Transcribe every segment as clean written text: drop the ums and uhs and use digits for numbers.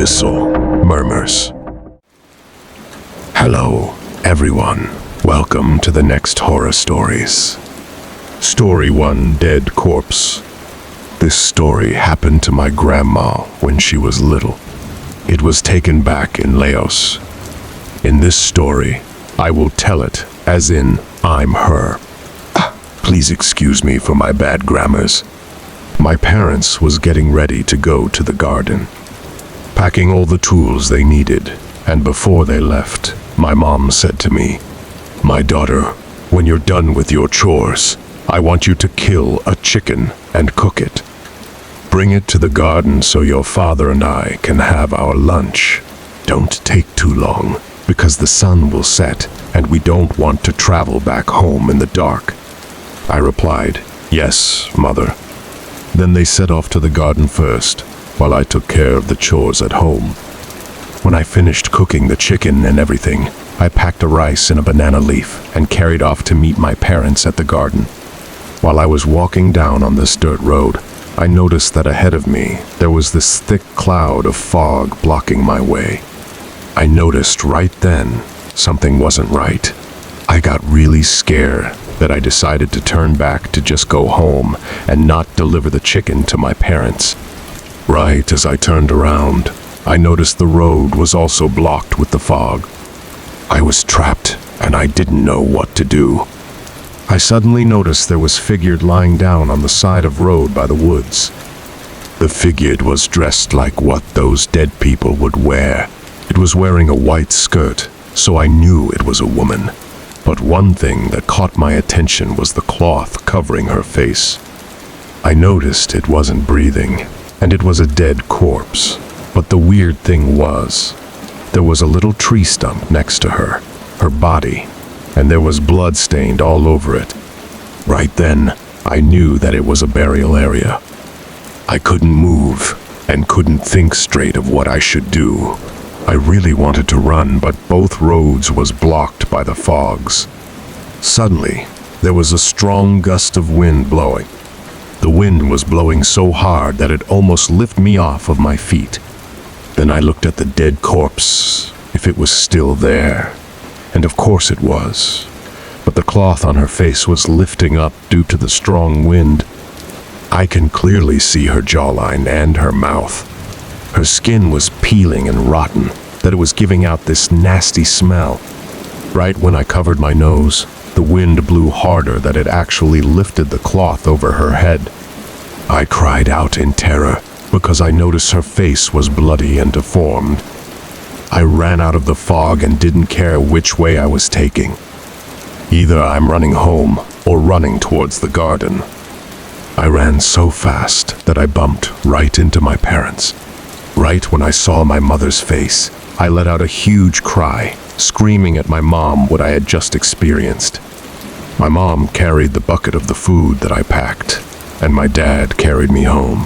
Abyssal Murmurs. Hello, everyone. Welcome to the next horror stories. Story 1, Dead Corpse. This story happened to my grandma when she was little. It was taken back in Laos. In this story, I will tell it as in I'm her. Please excuse me for my bad grammars. My parents was getting ready to go to the garden, packing all the tools they needed, and before they left, my mom said to me, "My daughter, when you're done with your chores, I want you to kill a chicken and cook it. Bring it to the garden so your father and I can have our lunch. Don't take too long, because the sun will set and we don't want to travel back home in the dark." I replied, "Yes, mother." Then they set off to the garden first, while I took care of the chores at home. When I finished cooking the chicken and everything, I packed a rice in a banana leaf and carried off to meet my parents at the garden. While I was walking down on this dirt road, I noticed that ahead of me there was this thick cloud of fog blocking my way. I noticed right then something wasn't right. I got really scared that I decided to turn back to just go home and not deliver the chicken to my parents. Right as I turned around, I noticed the road was also blocked with the fog. I was trapped and I didn't know what to do. I suddenly noticed there was figured lying down on the side of road by the woods. The figured was dressed like what those dead people would wear. It was wearing a white skirt, so I knew it was a woman. But one thing that caught my attention was the cloth covering her face. I noticed it wasn't breathing, and it was a dead corpse. But the weird thing was, there was a little tree stump next to her body, and there was blood stained all over it. Right then, I knew that it was a burial area. I couldn't move, and couldn't think straight of what I should do. I really wanted to run, but both roads was blocked by the fogs. Suddenly, there was a strong gust of wind blowing. The wind was blowing so hard that it almost lifted me off of my feet. Then I looked at the dead corpse, if it was still there. And of course it was. But the cloth on her face was lifting up due to the strong wind. I can clearly see her jawline and her mouth. Her skin was peeling and rotten, that it was giving out this nasty smell. Right when I covered my nose, the wind blew harder that it actually lifted the cloth over her head. I cried out in terror because I noticed her face was bloody and deformed. I ran out of the fog and didn't care which way I was taking. Either I'm running home or running towards the garden. I ran so fast that I bumped right into my parents. Right when I saw my mother's face, I let out a huge cry, screaming at my mom what I had just experienced. My mom carried the bucket of the food that I packed, and my dad carried me home.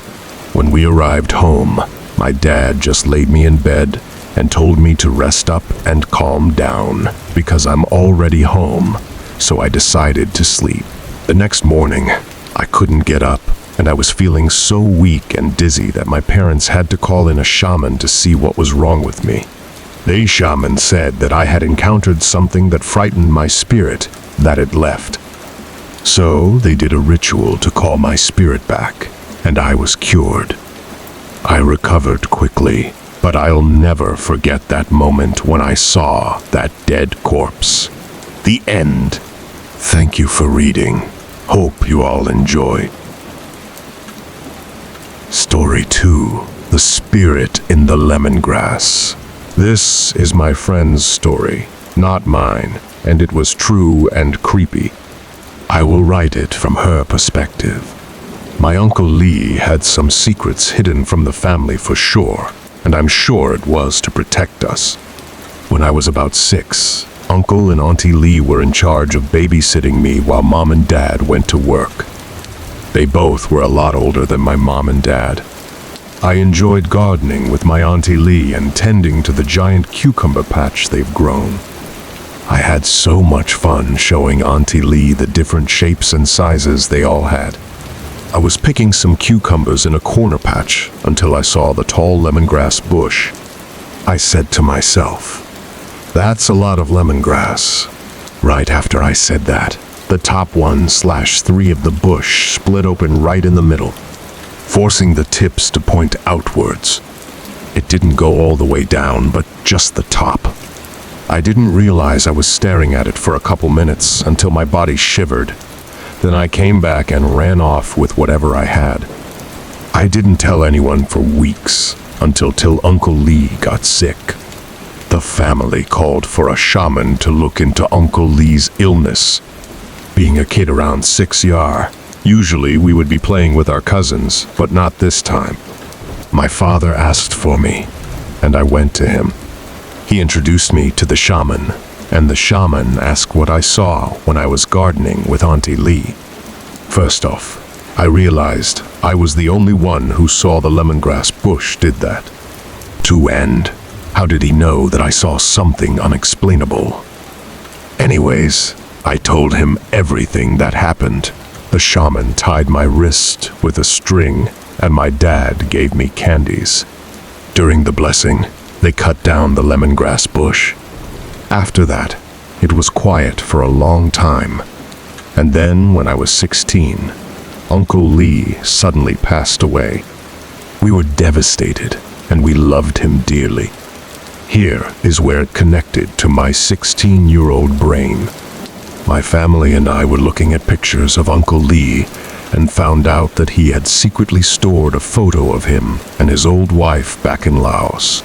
When we arrived home, my dad just laid me in bed and told me to rest up and calm down because I'm already home, so I decided to sleep. The next morning, I couldn't get up, and I was feeling so weak and dizzy that my parents had to call in a shaman to see what was wrong with me. The shaman said that I had encountered something that frightened my spirit, that it left. So they did a ritual to call my spirit back, and I was cured. I recovered quickly, but I'll never forget that moment when I saw that dead corpse. The end. Thank you for reading. Hope you all enjoyed. Story 2, The Spirit in the Lemongrass. This is my friend's story, not mine, and it was true and creepy. I will write it from her perspective. My Uncle Lee had some secrets hidden from the family for sure, and I'm sure it was to protect us. When I was about 6, Uncle and Auntie Lee were in charge of babysitting me while Mom and Dad went to work. They both were a lot older than my mom and dad. I enjoyed gardening with my Auntie Lee and tending to the giant cucumber patch they've grown. I had so much fun showing Auntie Lee the different shapes and sizes they all had. I was picking some cucumbers in a corner patch until I saw the tall lemongrass bush I said to myself. That's a lot of lemongrass. Right after I said that, the top 1/3 of the bush split open right in the middle, forcing the tips to point outwards. It didn't go all the way down, but just the top. I didn't realize I was staring at it for a couple minutes until my body shivered. Then I came back and ran off with whatever I had. I didn't tell anyone for weeks until Uncle Lee got sick. The family called for a shaman to look into Uncle Lee's illness. Being a kid around 6 years, usually we would be playing with our cousins, but not this time. My father asked for me, and I went to him. He introduced me to the shaman, and the shaman asked what I saw when I was gardening with Auntie Lee. First off, I realized I was the only one who saw the lemongrass bush did that. To end, how did he know that I saw something unexplainable? Anyways, I told him everything that happened. The shaman tied my wrist with a string, and my dad gave me candies. During the blessing, they cut down the lemongrass bush. After that, it was quiet for a long time. And then, when I was 16, Uncle Lee suddenly passed away. We were devastated, and we loved him dearly. Here is where it connected to my 16-year-old brain. My family and I were looking at pictures of Uncle Lee and found out that he had secretly stored a photo of him and his old wife back in Laos.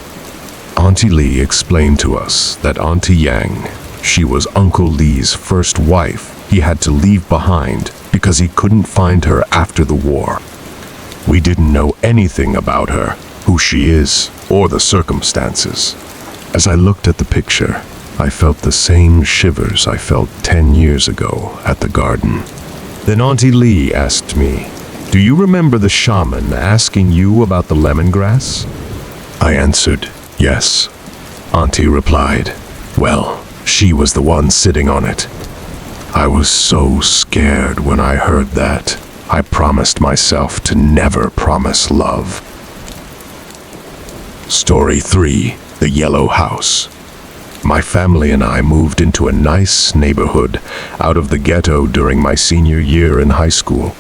Auntie Lee explained to us that Auntie Yang, she was Uncle Lee's first wife he had to leave behind because he couldn't find her after the war. We didn't know anything about her, who she is, or the circumstances. As I looked at the picture, I felt the same shivers I felt 10 years ago at the garden. Then Auntie Lee asked me, "Do you remember the shaman asking you about the lemongrass?" I answered, "Yes." Auntie replied, "Well, she was the one sitting on it." I was so scared when I heard that. I promised myself to never promise love. Story 3: The Yellow House. My family and I moved into a nice neighborhood out of the ghetto during my senior year in high school.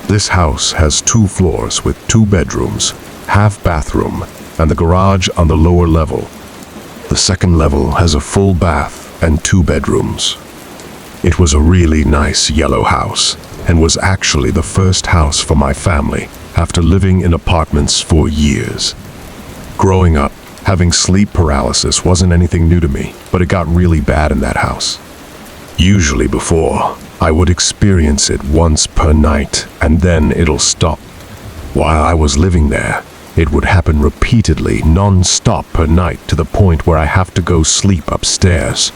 This house has 2 floors with 2 bedrooms, half bathroom, and the garage on the lower level. The second level has a full bath and 2 bedrooms. It was a really nice yellow house and was actually the first house for my family after living in apartments for years. Growing up, having sleep paralysis wasn't anything new to me, but it got really bad in that house. Usually before, I would experience it once per night, and then it'll stop. While I was living there, it would happen repeatedly, non-stop per night, to the point where I have to go sleep upstairs.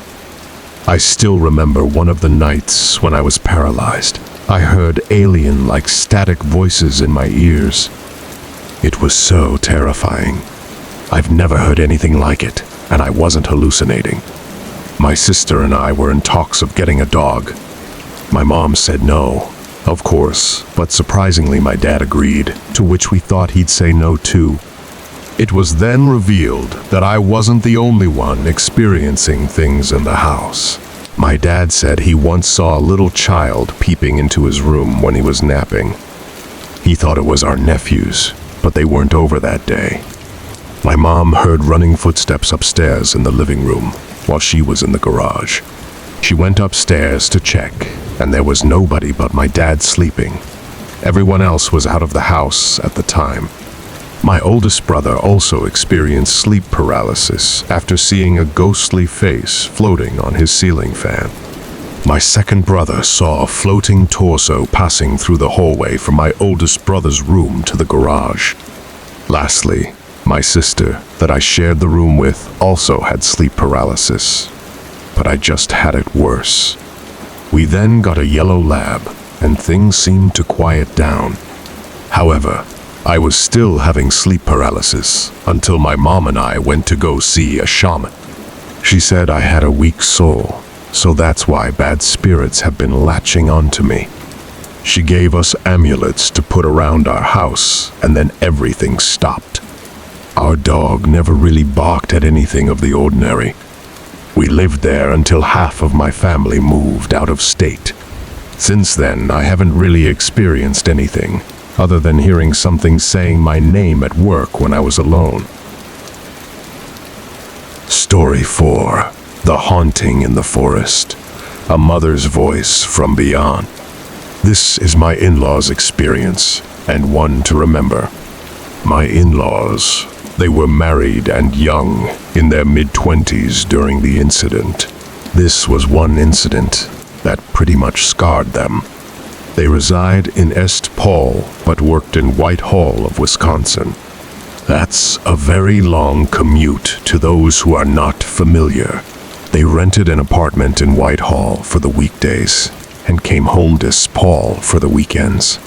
I still remember one of the nights when I was paralyzed. I heard alien-like static voices in my ears. It was so terrifying. I've never heard anything like it, and I wasn't hallucinating. My sister and I were in talks of getting a dog. My mom said no, of course, but surprisingly my dad agreed, to which we thought he'd say no too. It was then revealed that I wasn't the only one experiencing things in the house. My dad said he once saw a little child peeping into his room when he was napping. He thought it was our nephews, but they weren't over that day. My mom heard running footsteps upstairs in the living room while she was in the garage. She went upstairs to check, and there was nobody but my dad sleeping. Everyone else was out of the house at the time. My oldest brother also experienced sleep paralysis after seeing a ghostly face floating on his ceiling fan. My second brother saw a floating torso passing through the hallway from my oldest brother's room to the garage. Lastly, my sister, that I shared the room with, also had sleep paralysis, but I just had it worse. We then got a yellow lab, and things seemed to quiet down. However, I was still having sleep paralysis until my mom and I went to go see a shaman. She said I had a weak soul, so that's why bad spirits have been latching onto me. She gave us amulets to put around our house, and then everything stopped. Our dog never really barked at anything of the ordinary. We lived there until half of my family moved out of state. Since then, I haven't really experienced anything, other than hearing something saying my name at work when I was alone. Story 4. The Haunting in the Forest. A Mother's Voice from Beyond. This is my in-laws' experience, and one to remember. My in-laws, they were married and young, in their mid-20s during the incident. This was one incident that pretty much scarred them. They reside in St. Paul, but worked in Whitehall of Wisconsin. That's a very long commute to those who are not familiar. They rented an apartment in Whitehall for the weekdays and came home to St. Paul for the weekends.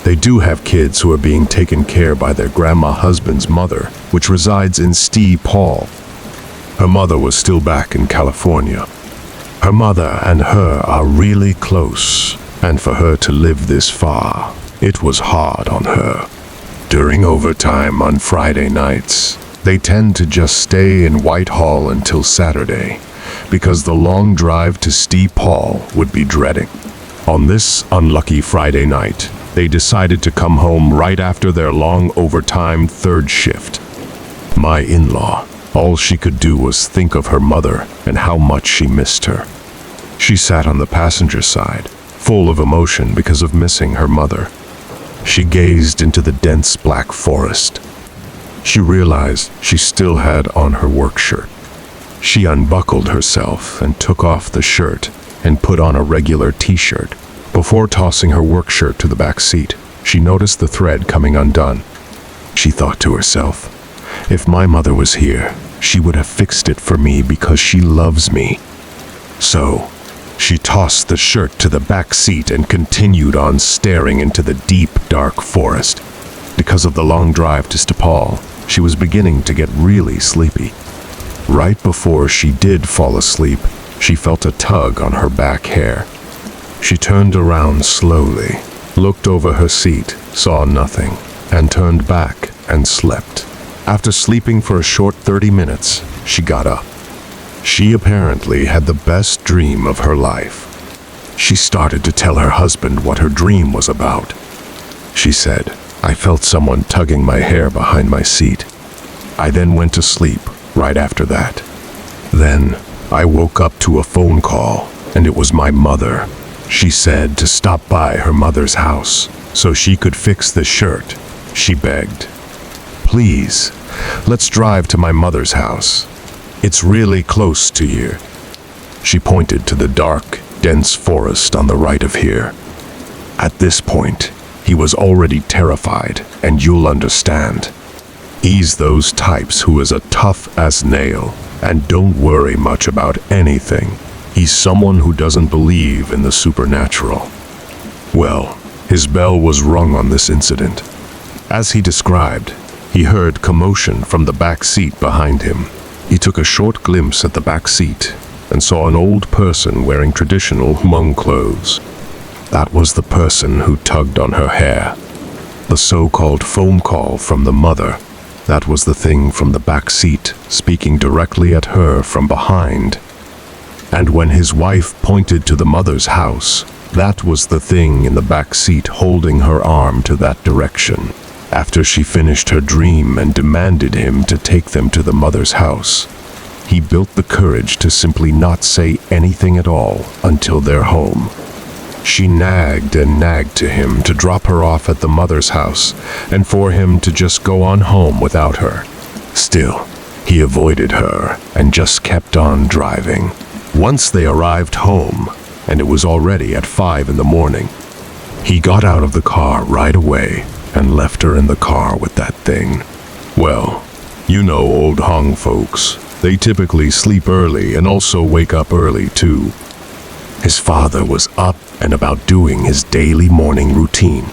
They do have kids who are being taken care by their grandma husband's mother, which resides in St. Paul. Her mother was still back in California. Her mother and her are really close, and for her to live this far, it was hard on her. During overtime on Friday nights, they tend to just stay in Whitehall until Saturday, because the long drive to St. Paul would be dreading. On this unlucky Friday night, they decided to come home right after their long overtime third shift. My in-law, all she could do was think of her mother and how much she missed her. She sat on the passenger side, full of emotion because of missing her mother. She gazed into the dense black forest. She realized she still had on her work shirt. She unbuckled herself and took off the shirt and put on a regular t-shirt. Before tossing her work shirt to the back seat, she noticed the thread coming undone. She thought to herself, if my mother was here, she would have fixed it for me because she loves me. So, she tossed the shirt to the back seat and continued on staring into the deep, dark forest. Because of the long drive to St. Paul, she was beginning to get really sleepy. Right before she did fall asleep, she felt a tug on her back hair. She turned around slowly, looked over her seat, saw nothing, and turned back and slept. After sleeping for a short 30 minutes, she got up. She apparently had the best dream of her life. She started to tell her husband what her dream was about. She said, I felt someone tugging my hair behind my seat. I then went to sleep right after that. Then I woke up to a phone call, and it was my mother. She said to stop by her mother's house so she could fix the shirt. She begged, please, let's drive to my mother's house. It's really close to here. She pointed to the dark, dense forest on the right of here. At this point, he was already terrified, and you'll understand. He's those types who is a tough as nail and don't worry much about anything. He's someone who doesn't believe in the supernatural. Well, his bell was rung on this incident. As he described, he heard commotion from the back seat behind him. He took a short glimpse at the back seat and saw an old person wearing traditional Hmong clothes. That was the person who tugged on her hair. The so-called phone call from the mother, that was the thing from the back seat speaking directly at her from behind. And when his wife pointed to the mother's house, that was the thing in the back seat holding her arm to that direction. After she finished her dream and demanded him to take them to the mother's house, he built the courage to simply not say anything at all until their home. She nagged and nagged to him to drop her off at the mother's house and for him to just go on home without her. Still, he avoided her and just kept on driving. Once they arrived home, and it was already at 5 in the morning, he got out of the car right away and left her in the car with that thing. Well, you know old Hong folks. They typically sleep early and also wake up early too. His father was up and about doing his daily morning routine.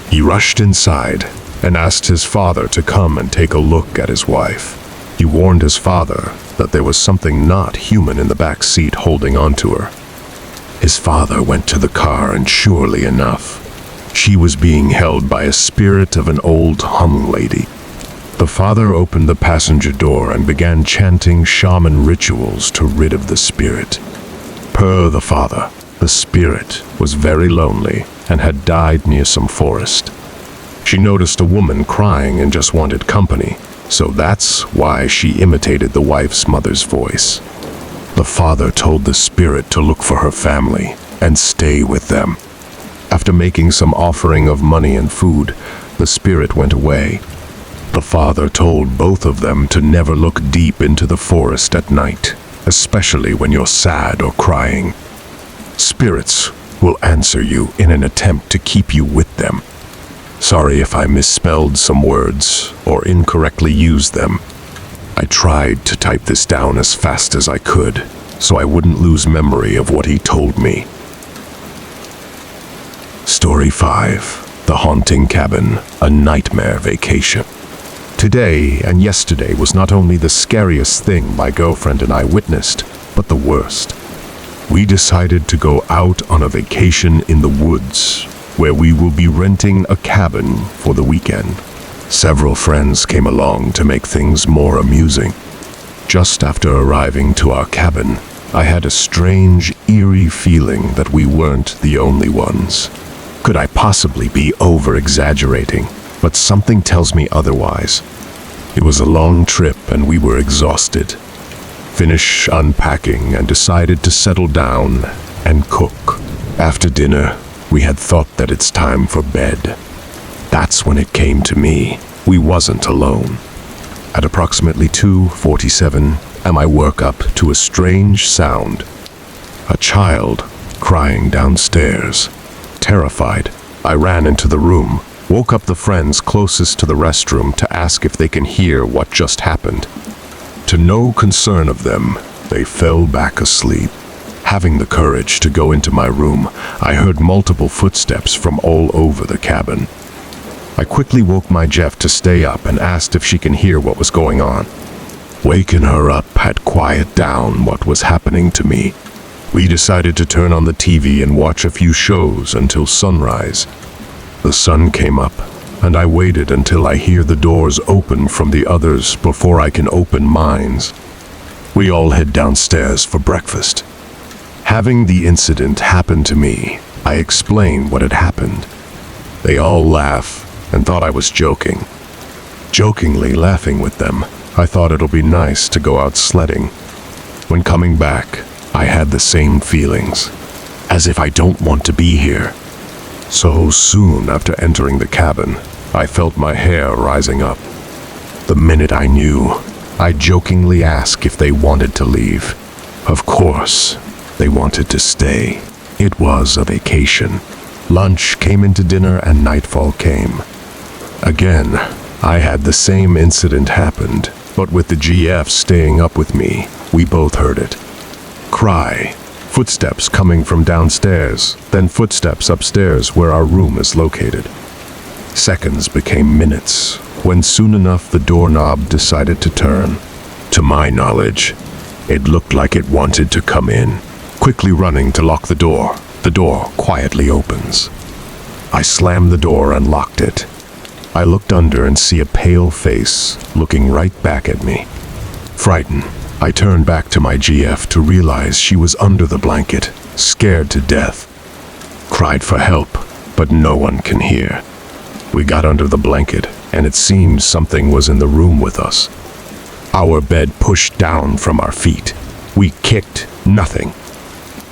He rushed inside and asked his father to come and take a look at his wife. He warned his father that there was something not human in the back seat holding onto her. His father went to the car and surely enough, she was being held by a spirit of an old Hmong lady. The father opened the passenger door and began chanting shaman rituals to rid of the spirit. Per the father, the spirit was very lonely and had died near some forest. She noticed a woman crying and just wanted company, so that's why she imitated the wife's mother's voice. The father told the spirit to look for her family and stay with them. After making some offering of money and food, the spirit went away. The father told both of them to never look deep into the forest at night, especially when you're sad or crying. Spirits will answer you in an attempt to keep you with them. Sorry if I misspelled some words or incorrectly used them. I tried to type this down as fast as I could, so I wouldn't lose memory of what he told me. Story 5. The Haunting Cabin, a Nightmare Vacation. Today and yesterday was not only the scariest thing my girlfriend and I witnessed, but the worst. We decided to go out on a vacation in the woods, where we will be renting a cabin for the weekend. Several friends came along to make things more amusing. Just after arriving to our cabin, I had a strange, eerie feeling that we weren't the only ones. Could I possibly be over-exaggerating? But something tells me otherwise. It was a long trip and we were exhausted. Finished unpacking and decided to settle down and cook. After dinner, we had thought that it's time for bed. That's when it came to me. We wasn't alone. At approximately 2:47, I woke up to a strange sound. A child crying downstairs. Terrified, I ran into the room, woke up the friends closest to the restroom to ask if they can hear what just happened. To no concern of them, they fell back asleep. Having the courage to go into my room, I heard multiple footsteps from all over the cabin. I quickly woke my Jeff to stay up and asked if she can hear what was going on. Waking her up had quieted down what was happening to me. We decided to turn on the TV and watch a few shows until sunrise. The sun came up, and I waited until I hear the doors open from the others before I can open mine. We all head downstairs for breakfast. Having the incident happen to me, I explained what had happened. They all laugh and thought I was joking. Jokingly laughing with them, I thought it'll be nice to go out sledding. When coming back, I had the same feelings, as if I don't want to be here. So soon after entering the cabin, I felt my hair rising up. The minute I knew, I jokingly asked if they wanted to leave. Of course, they wanted to stay. It was a vacation. Lunch came into dinner and nightfall came. Again, I had the same incident happened, but with the GF staying up with me, we both heard it. Cry, footsteps coming from downstairs, then footsteps upstairs where our room is located. Seconds became minutes, when soon enough the doorknob decided to turn. To my knowledge, it looked like it wanted to come in. Quickly running to lock the door quietly opens. I slammed the door and locked it. I looked under and see a pale face looking right back at me. Frightened, I turned back to my GF to realize she was under the blanket, scared to death. Cried for help, but no one can hear. We got under the blanket, and it seemed something was in the room with us. Our bed pushed down from our feet. We kicked, nothing.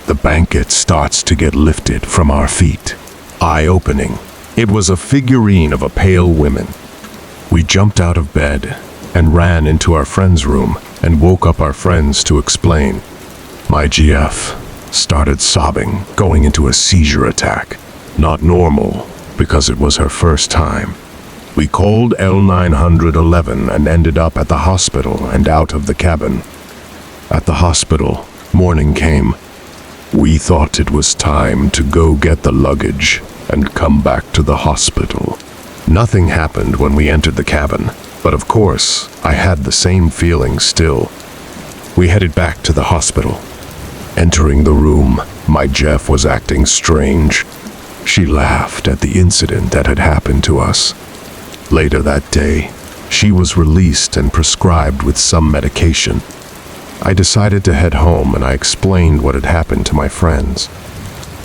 The blanket starts to get lifted from our feet. Eye-opening. It was a figurine of a pale woman. We jumped out of bed and ran into our friend's room and woke up our friends to explain. My GF started sobbing, going into a seizure attack. Not normal, because it was her first time. We called L911 and ended up at the hospital and out of the cabin. At the hospital, morning came. We thought it was time to go get the luggage and come back to the hospital. Nothing happened when we entered the cabin, but of course, I had the same feeling still. We headed back to the hospital. Entering the room, my Jeff was acting strange. She laughed at the incident that had happened to us. Later that day, She was released and prescribed with some medication. I decided to head home, and I explained what had happened to my friends.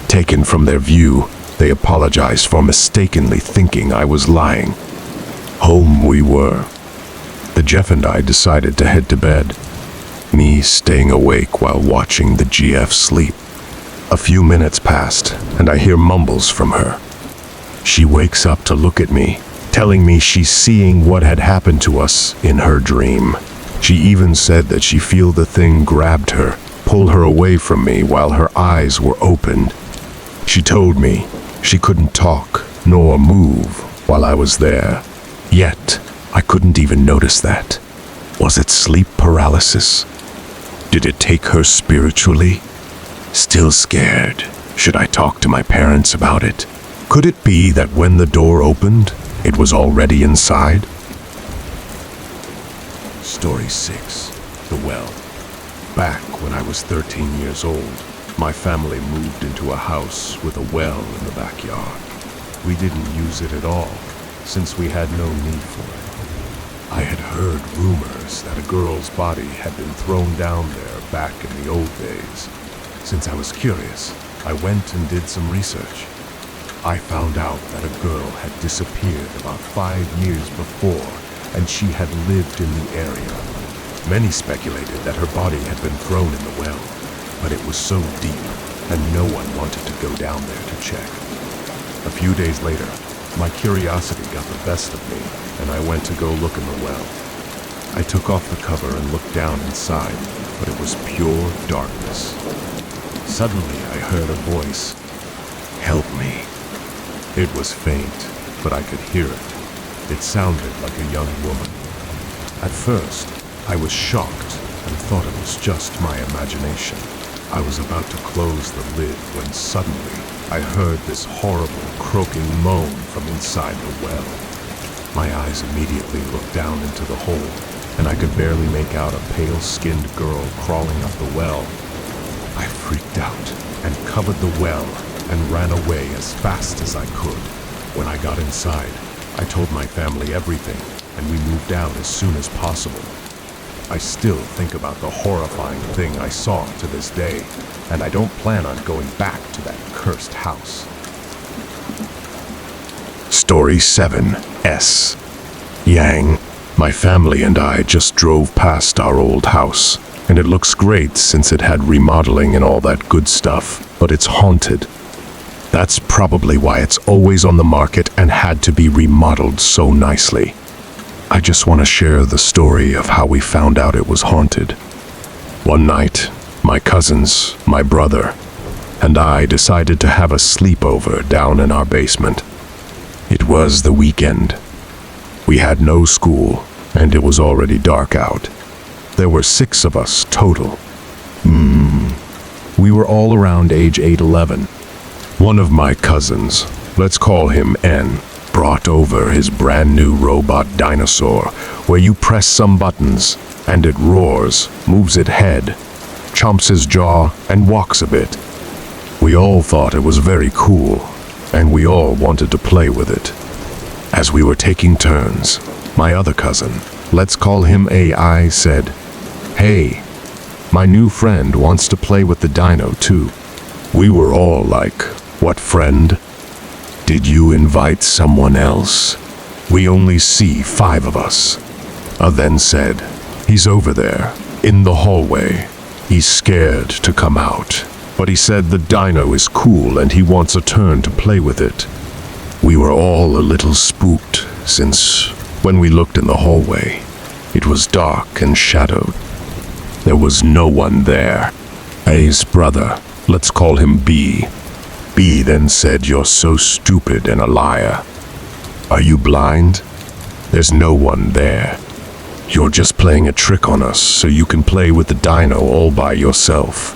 Taken from their view, they apologized for mistakenly thinking I was lying. Home we were. The Jeff and I decided to head to bed, me staying awake while watching the GF sleep. A few minutes passed, and I hear mumbles from her. She wakes up to look at me, telling me she's seeing what had happened to us in her dream. She even said that she feel the thing grabbed her, pulled her away from me while her eyes were opened. She told me she couldn't talk nor move while I was there. Yet, I couldn't even notice that. Was it sleep paralysis? Did it take her spiritually? Still scared. Should I talk to my parents about it? Could it be that when the door opened, it was already inside? Story 6. The Well. Back when I was 13 years old, my family moved into a house with a well in the backyard. We didn't use it at all, since we had no need for it. I had heard rumors that a girl's body had been thrown down there back in the old days. Since I was curious, I went and did some research. I found out that a girl had disappeared about 5 years before, and she had lived in the area. Many speculated that her body had been thrown in the well, but it was so deep, and no one wanted to go down there to check. A few days later, my curiosity got the best of me, and I went to go look in the well. I took off the cover and looked down inside, but it was pure darkness. Suddenly, I heard a voice. "Help me." It was faint, but I could hear it. It sounded like a young woman. At first, I was shocked and thought it was just my imagination. I was about to close the lid when suddenly I heard this horrible croaking moan from inside the well. My eyes immediately looked down into the hole, and I could barely make out a pale-skinned girl crawling up the well. I freaked out and covered the well and ran away as fast as I could. When I got inside, I told my family everything, and we moved out as soon as possible. I still think about the horrifying thing I saw to this day, and I don't plan on going back to that cursed house. Story 7. S. Yang. My family and I just drove past our old house, and it looks great since it had remodeling and all that good stuff, but it's haunted. That's probably why it's always on the market and had to be remodeled so nicely. I just want to share the story of how we found out it was haunted. One night, my cousins, my brother, and I decided to have a sleepover down in our basement. It was the weekend. We had no school, and it was already dark out. There were 6 of us total. We were all around age 8-11. One of my cousins, let's call him N, brought over his brand new robot dinosaur where you press some buttons and it roars, moves its head, chomps his jaw, and walks a bit. We all thought it was very cool, and we all wanted to play with it. As we were taking turns, my other cousin, let's call him AI, said, "Hey, my new friend wants to play with the dino too." We were all like, "What friend? Did you invite someone else? We only see 5 of us." I then said, "He's over there, in the hallway. He's scared to come out, but he said the dino is cool and he wants a turn to play with it." We were all a little spooked, since when we looked in the hallway, it was dark and shadowed. There was no one there. A's brother, let's call him B. B then said, "You're so stupid and a liar. Are you blind? There's no one there. You're just playing a trick on us so you can play with the dino all by yourself."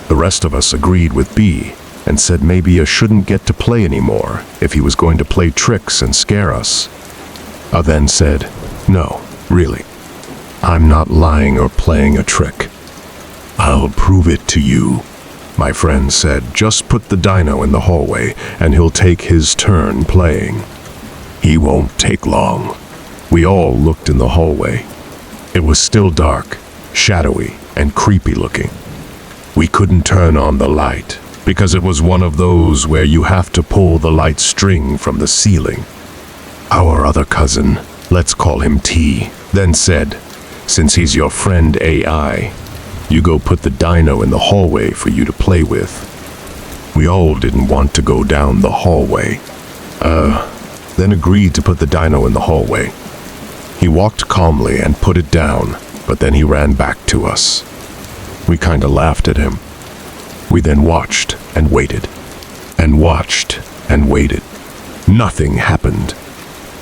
The rest of us agreed with B and said maybe I shouldn't get to play anymore if he was going to play tricks and scare us. I then said, "No, really. I'm not lying or playing a trick. I'll prove it to you." My friend said, "Just put the dino in the hallway and he'll take his turn playing. He won't take long." We all looked in the hallway. It was still dark, shadowy, and creepy looking. We couldn't turn on the light because it was one of those where you have to pull the light string from the ceiling. Our other cousin, let's call him T, then said, "Since he's your friend AI, you go put the dino in the hallway for you to play with." We all didn't want to go down the hallway. Then agreed to put the dino in the hallway. He walked calmly and put it down, but then he ran back to us. We kinda laughed at him. We then watched and waited, and watched and waited. Nothing happened.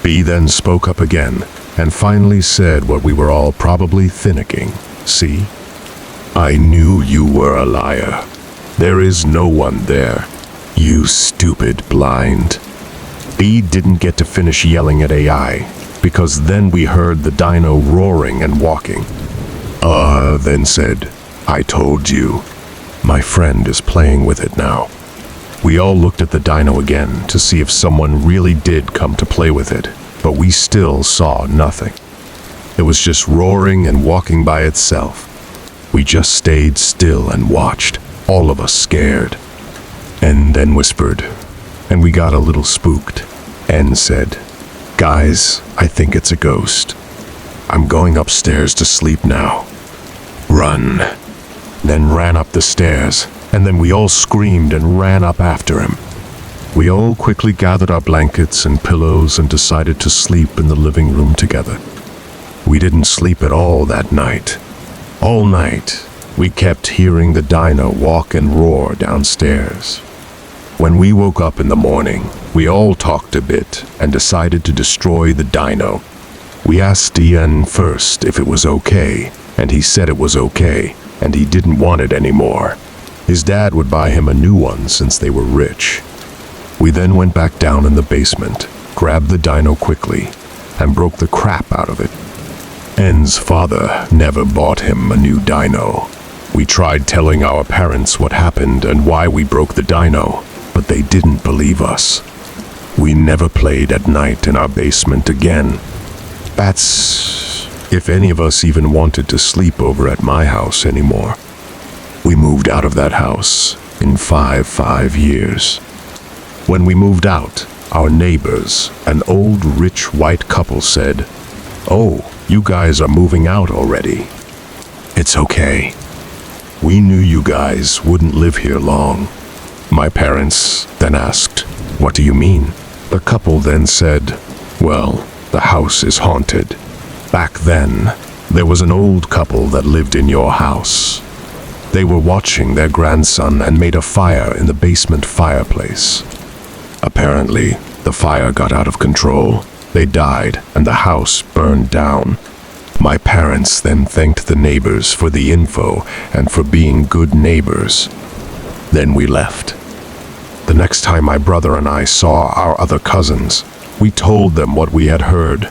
B then spoke up again, and finally said what we were all probably thinking. "See? I knew you were a liar. There is no one there. You stupid blind." B didn't get to finish yelling at AI, because then we heard the dino roaring and walking. Then said, "I told you. My friend is playing with it now." We all looked at the dino again to see if someone really did come to play with it, but we still saw nothing. It was just roaring and walking by itself. We just stayed still and watched, all of us scared. And then whispered, and we got a little spooked, and said, "Guys, I think it's a ghost. I'm going upstairs to sleep now. Run." Then ran up the stairs, and then we all screamed and ran up after him. We all quickly gathered our blankets and pillows and decided to sleep in the living room together. We didn't sleep at all that night. All night, we kept hearing the dino walk and roar downstairs. When we woke up in the morning, we all talked a bit and decided to destroy the dino. We asked Ian first if it was okay, and he said it was okay, and he didn't want it anymore. His dad would buy him a new one since they were rich. We then went back down in the basement, grabbed the dino quickly, and broke the crap out of it. N's father never bought him a new dino. We tried telling our parents what happened and why we broke the dino, but they didn't believe us. We never played at night in our basement again. That's if any of us even wanted to sleep over at my house anymore. We moved out of that house in five years. When we moved out, our neighbors, an old rich white couple, said, "Oh, you guys are moving out already. It's okay. We knew you guys wouldn't live here long." My parents then asked, "What do you mean?" The couple then said, "Well, the house is haunted. Back then, there was an old couple that lived in your house. They were watching their grandson and made a fire in the basement fireplace. Apparently, the fire got out of control. They died and the house burned down. My parents then thanked the neighbors for the info and for being good neighbors. Then we left. The next time my brother and I saw our other cousins, we told them what we had heard.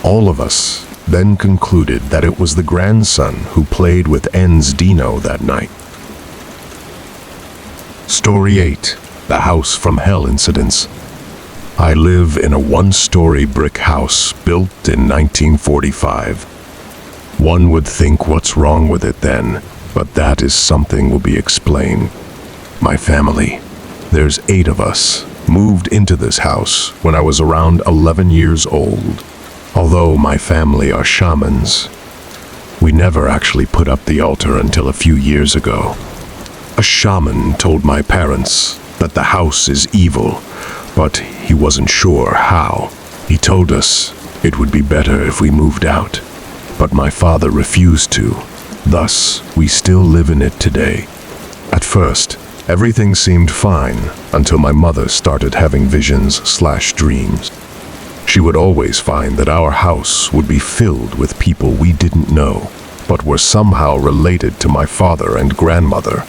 All of us then concluded that it was the grandson who played with N's dino that night. Story 8. The House from Hell Incidents. I live in a one-story brick house built in 1945. One would think what's wrong with it then, but that is something will be explained. My family, there's 8 of us, moved into this house when I was around 11 years old. Although my family are shamans, we never actually put up the altar until a few years ago. A shaman told my parents that the house is evil, but he wasn't sure how. He told us it would be better if we moved out, but my father refused to. Thus, we still live in it today. At first, everything seemed fine until my mother started having visions/dreams. She would always find that our house would be filled with people we didn't know, but were somehow related to my father and grandmother.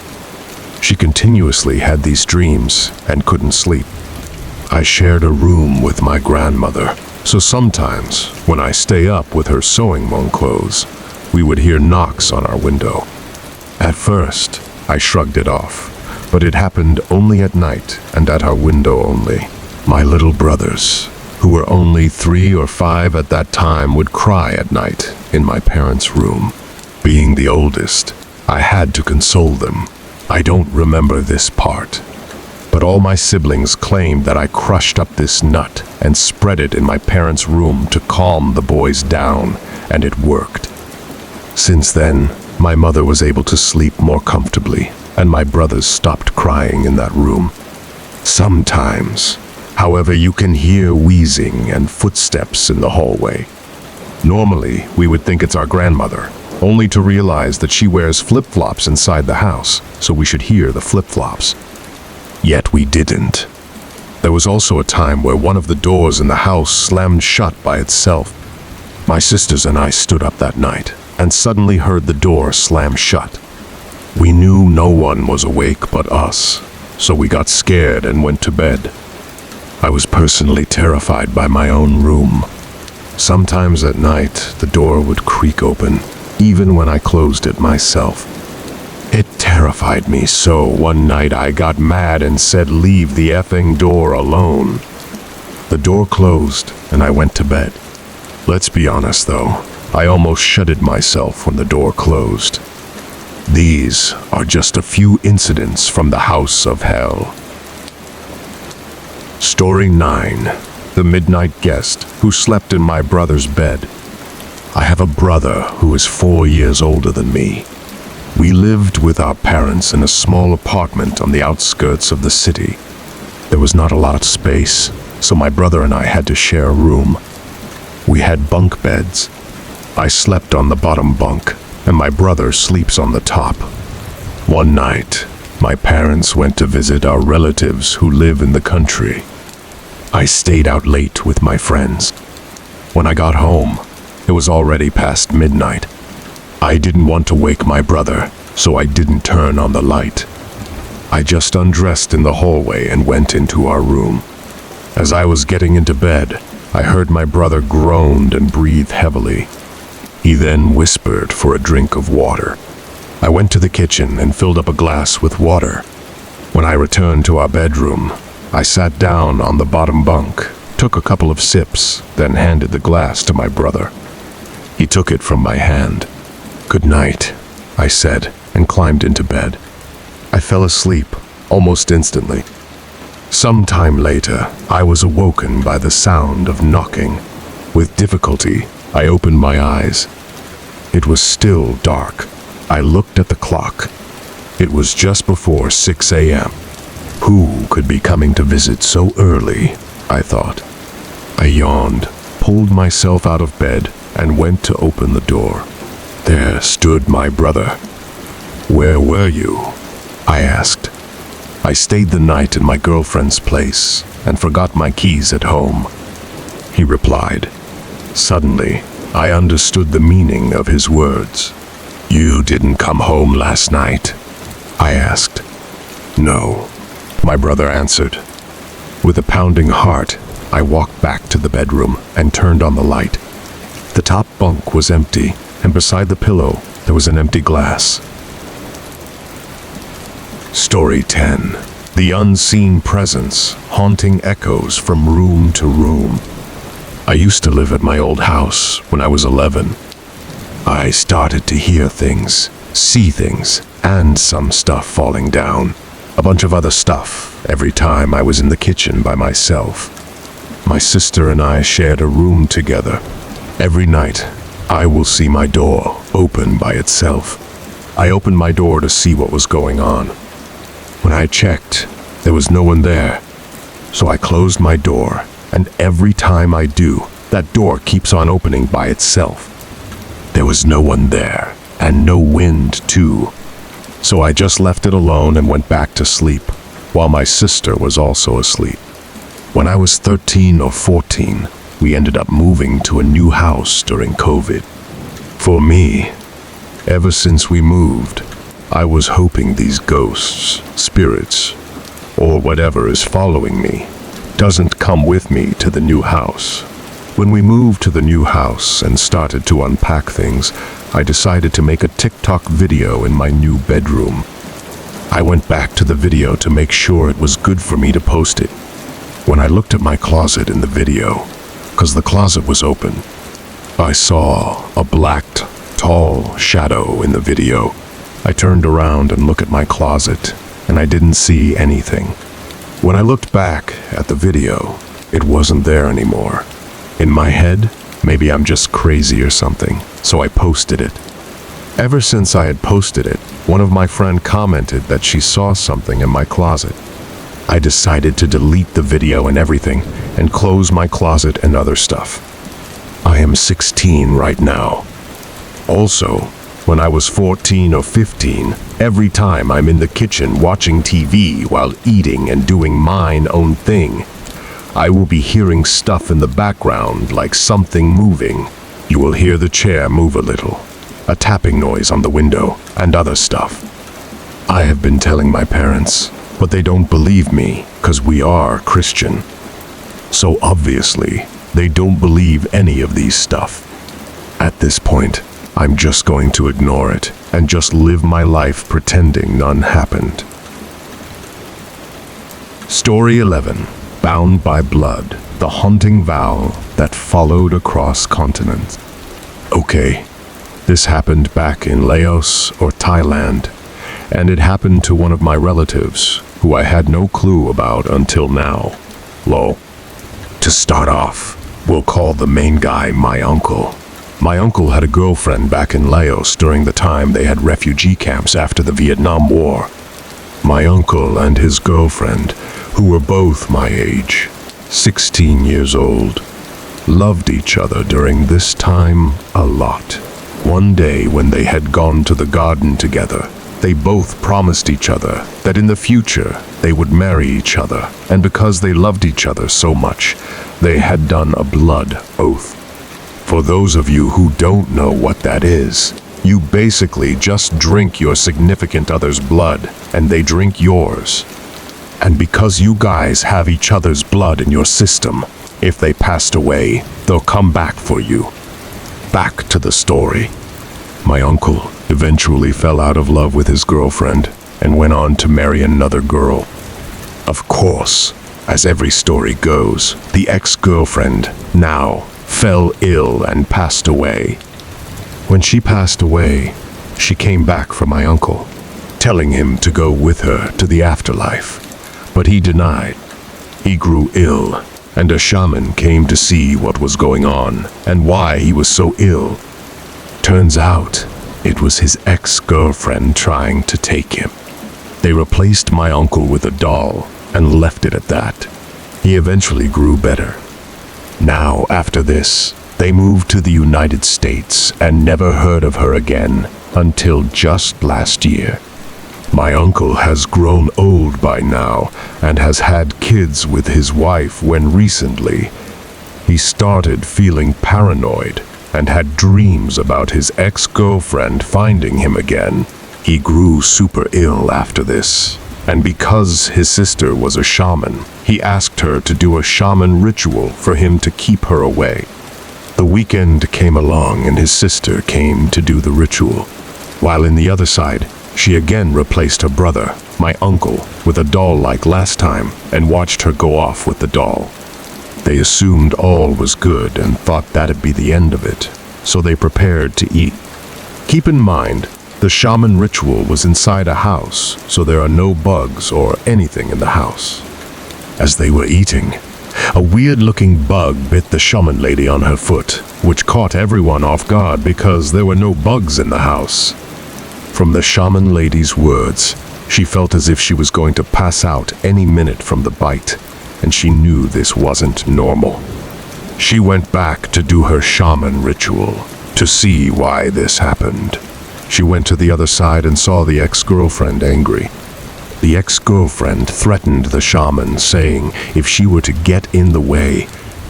She continuously had these dreams and couldn't sleep. I shared a room with my grandmother, so sometimes when I stay up with her sewing on clothes, we would hear knocks on our window. At first, I shrugged it off, but it happened only at night and at our window only. My little brothers, who were only 3 or 5 at that time, would cry at night in my parents' room. Being the oldest, I had to console them. I don't remember this part, but all my siblings claimed that I crushed up this nut and spread it in my parents' room to calm the boys down, and it worked. Since then, my mother was able to sleep more comfortably, and my brothers stopped crying in that room. Sometimes, however, you can hear wheezing and footsteps in the hallway. Normally, we would think it's our grandmother, only to realize that she wears flip-flops inside the house, so we should hear the flip-flops. Yet we didn't. There was also a time where one of the doors in the house slammed shut by itself. My sisters and I stood up that night and suddenly heard the door slam shut. We knew no one was awake but us, so we got scared and went to bed. I was personally terrified by my own room. Sometimes at night, the door would creak open, even when I closed it myself. It terrified me so one night I got mad and said, "Leave the effing door alone." The door closed and I went to bed. Let's be honest though, I almost shitted myself when the door closed. These are just a few incidents from the house of hell. Story 9. The Midnight Guest Who Slept in My Brother's Bed. I have a brother who is 4 years older than me. We lived with our parents in a small apartment on the outskirts of the city. There was not a lot of space, so my brother and I had to share a room. We had bunk beds. I slept on the bottom bunk, and my brother sleeps on the top. One night, my parents went to visit our relatives who live in the country. I stayed out late with my friends. When I got home, it was already past midnight. I didn't want to wake my brother, so I didn't turn on the light. I just undressed in the hallway and went into our room. As I was getting into bed, I heard my brother groan and breathe heavily. He then whispered for a drink of water. I went to the kitchen and filled up a glass with water. When I returned to our bedroom, I sat down on the bottom bunk, took a couple of sips, then handed the glass to my brother. He took it from my hand. "Good night," I said, and climbed into bed. I fell asleep almost instantly. Sometime later, I was awoken by the sound of knocking. With difficulty, I opened my eyes. It was still dark. I looked at the clock. It was just before 6 a.m. Who could be coming to visit so early? I thought. I yawned, pulled myself out of bed, and went to open the door. There stood my brother. "Where were you?" I asked. "I stayed the night in my girlfriend's place and forgot my keys at home," he replied. Suddenly, I understood the meaning of his words. "You didn't come home last night?" I asked. "No," my brother answered. With a pounding heart, I walked back to the bedroom and turned on the light. The top bunk was empty, and beside the pillow, there was an empty glass. Story 10. The Unseen Presence, Haunting Echoes from Room to Room. I used to live at my old house when I was 11. I started to hear things, see things, and some stuff falling down. A bunch of other stuff every time I was in the kitchen by myself. My sister and I shared a room together. Every night, I will see my door open by itself. I opened my door to see what was going on. When I checked, there was no one there. So I closed my door, and every time I do, that door keeps on opening by itself. There was no one there, and no wind too. So I just left it alone and went back to sleep, while my sister was also asleep. When I was 13 or 14, we ended up moving to a new house during COVID. For me, ever since we moved, I was hoping these ghosts, spirits, or whatever is following me doesn't come with me to the new house. When we moved to the new house and started to unpack things, I decided to make a TikTok video in my new bedroom. I went back to the video to make sure it was good for me to post it. When I looked at my closet in the video, because the closet was open. I saw a black, tall shadow in the video. I turned around and looked at my closet, and I didn't see anything. When I looked back at the video, it wasn't there anymore. In my head, maybe I'm just crazy or something, so I posted it. Ever since I had posted it, one of my friends commented that she saw something in my closet. I decided to delete the video and everything, and close my closet and other stuff. I am 16 right now. Also, when I was 14 or 15, every time I'm in the kitchen watching TV while eating and doing mine own thing, I will be hearing stuff in the background like something moving. You will hear the chair move a little, a tapping noise on the window, and other stuff. I have been telling my parents, but they don't believe me because we are Christian. So obviously, they don't believe any of these stuff. At this point, I'm just going to ignore it and just live my life pretending none happened. Story 11. Bound by Blood, the haunting vow that followed across continents. Okay, this happened back in Laos or Thailand, and it happened to one of my relatives who I had no clue about until now. Lol. To start off, we'll call the main guy my uncle. My uncle had a girlfriend back in Laos during the time they had refugee camps after the Vietnam War. My uncle and his girlfriend, who were both my age, 16 years old, loved each other during this time a lot. One day when they had gone to the garden together, they both promised each other that in the future they would marry each other, and because they loved each other so much, they had done a blood oath. For those of you who don't know what that is, you basically just drink your significant other's blood, and they drink yours. And because you guys have each other's blood in your system, if they passed away, they'll come back for you. Back to the story. My uncle eventually fell out of love with his girlfriend and went on to marry another girl. Of course, as every story goes, the ex-girlfriend now fell ill and passed away. When she passed away, she came back for my uncle, telling him to go with her to the afterlife. But he denied. He grew ill, and a shaman came to see what was going on and why he was so ill. Turns out, it was his ex-girlfriend trying to take him. They replaced my uncle with a doll and left it at that. He eventually grew better. Now, after this, they moved to the United States and never heard of her again until just last year. My uncle has grown old by now and has had kids with his wife when recently he started feeling paranoid and had dreams about his ex-girlfriend finding him again. He grew super ill after this, and because his sister was a shaman, he asked her to do a shaman ritual for him to keep her away. The weekend came along and his sister came to do the ritual, while in the other side, she again replaced her brother, my uncle, with a doll like last time and watched her go off with the doll. They assumed all was good and thought that'd be the end of it, so they prepared to eat. Keep in mind, the shaman ritual was inside a house, so there are no bugs or anything in the house. As they were eating, a weird-looking bug bit the shaman lady on her foot, which caught everyone off guard because there were no bugs in the house. From the shaman lady's words, she felt as if she was going to pass out any minute from the bite, and she knew this wasn't normal. She went back to do her shaman ritual to see why this happened. She went to the other side and saw the ex-girlfriend angry. The ex-girlfriend threatened the shaman, saying if she were to get in the way,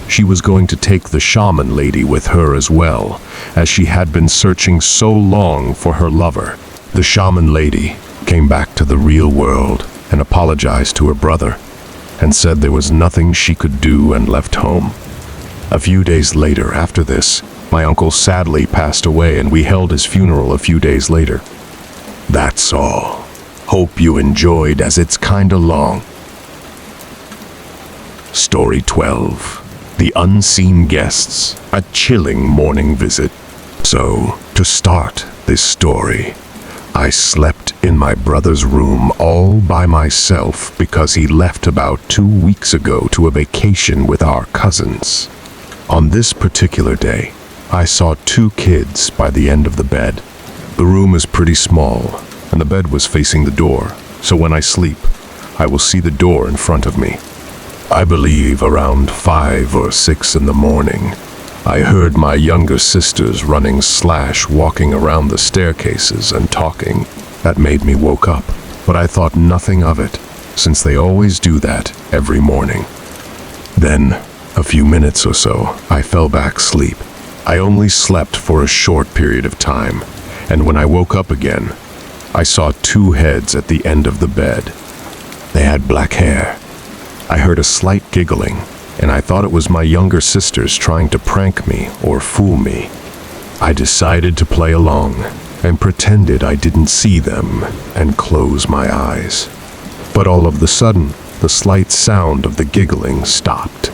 she was going to take the shaman lady with her as well, as she had been searching so long for her lover. The shaman lady came back to the real world and apologized to her brother and said there was nothing she could do and left home. A few days later after this, my uncle sadly passed away and we held his funeral a few days later. That's all. Hope you enjoyed as it's kinda long. Story 12. The unseen guests, a chilling morning visit. So, to start this story, I slept in my brother's room all by myself because he left about 2 weeks ago to a vacation with our cousins. On this particular day, I saw 2 kids by the end of the bed. The room is pretty small, and the bed was facing the door, so when I sleep, I will see the door in front of me. I believe around 5 or 6 in the morning, I heard my younger sisters walking around the staircases and talking. That made me woke up, but I thought nothing of it, since they always do that every morning. Then, a few minutes or so, I fell back asleep. I only slept for a short period of time, and when I woke up again, I saw 2 heads at the end of the bed. They had black hair. I heard a slight giggling, and I thought it was my younger sisters trying to prank me or fool me. I decided to play along and pretended I didn't see them and close my eyes. But all of a sudden, the slight sound of the giggling stopped.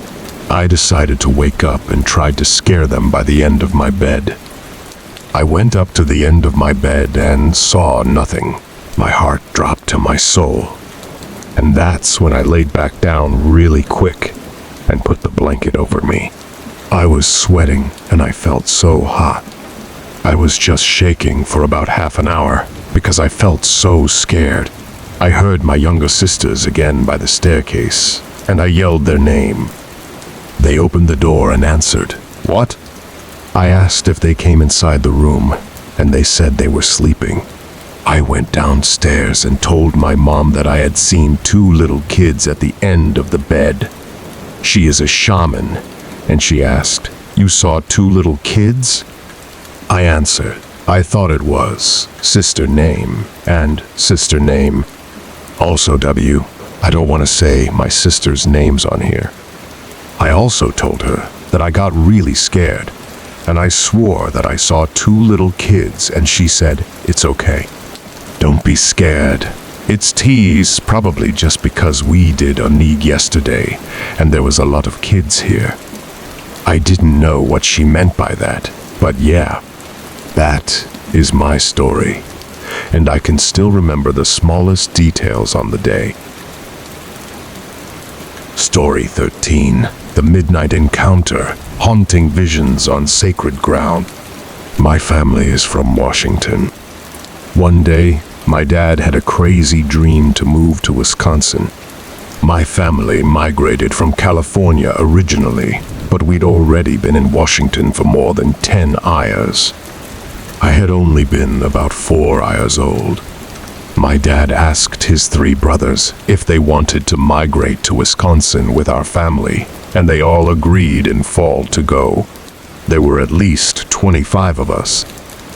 I decided to wake up and tried to scare them by the end of my bed. I went up to the end of my bed and saw nothing. My heart dropped to my soul. And that's when I laid back down really quick and put the blanket over me. I was sweating and I felt so hot. I was just shaking for about half an hour because I felt so scared. I heard my younger sisters again by the staircase, and I yelled their name. They opened the door and answered, "What?" I asked if they came inside the room, and they said they were sleeping. I went downstairs and told my mom that I had seen 2 little kids at the end of the bed. She is a shaman, and she asked, "You saw 2 little kids?" I answered, I thought it was sister name and sister name. Also, W, I don't want to say my sister's names on here. I also told her that I got really scared, and I swore that I saw 2 little kids, and she said, "It's okay. Don't be scared. It's tease, probably just because we did a Onig yesterday, and there was a lot of kids here." I didn't know what she meant by that, but yeah, that is my story, and I can still remember the smallest details on the day. Story 13, The Midnight Encounter, Haunting Visions on Sacred Ground. My family is from Washington. One day, my dad had a crazy dream to move to Wisconsin. My family migrated from California originally, but we'd already been in Washington for more than 10 years. I had only been about 4 years old. My dad asked his 3 brothers if they wanted to migrate to Wisconsin with our family, and they all agreed in fall to go. There were at least 25 of us.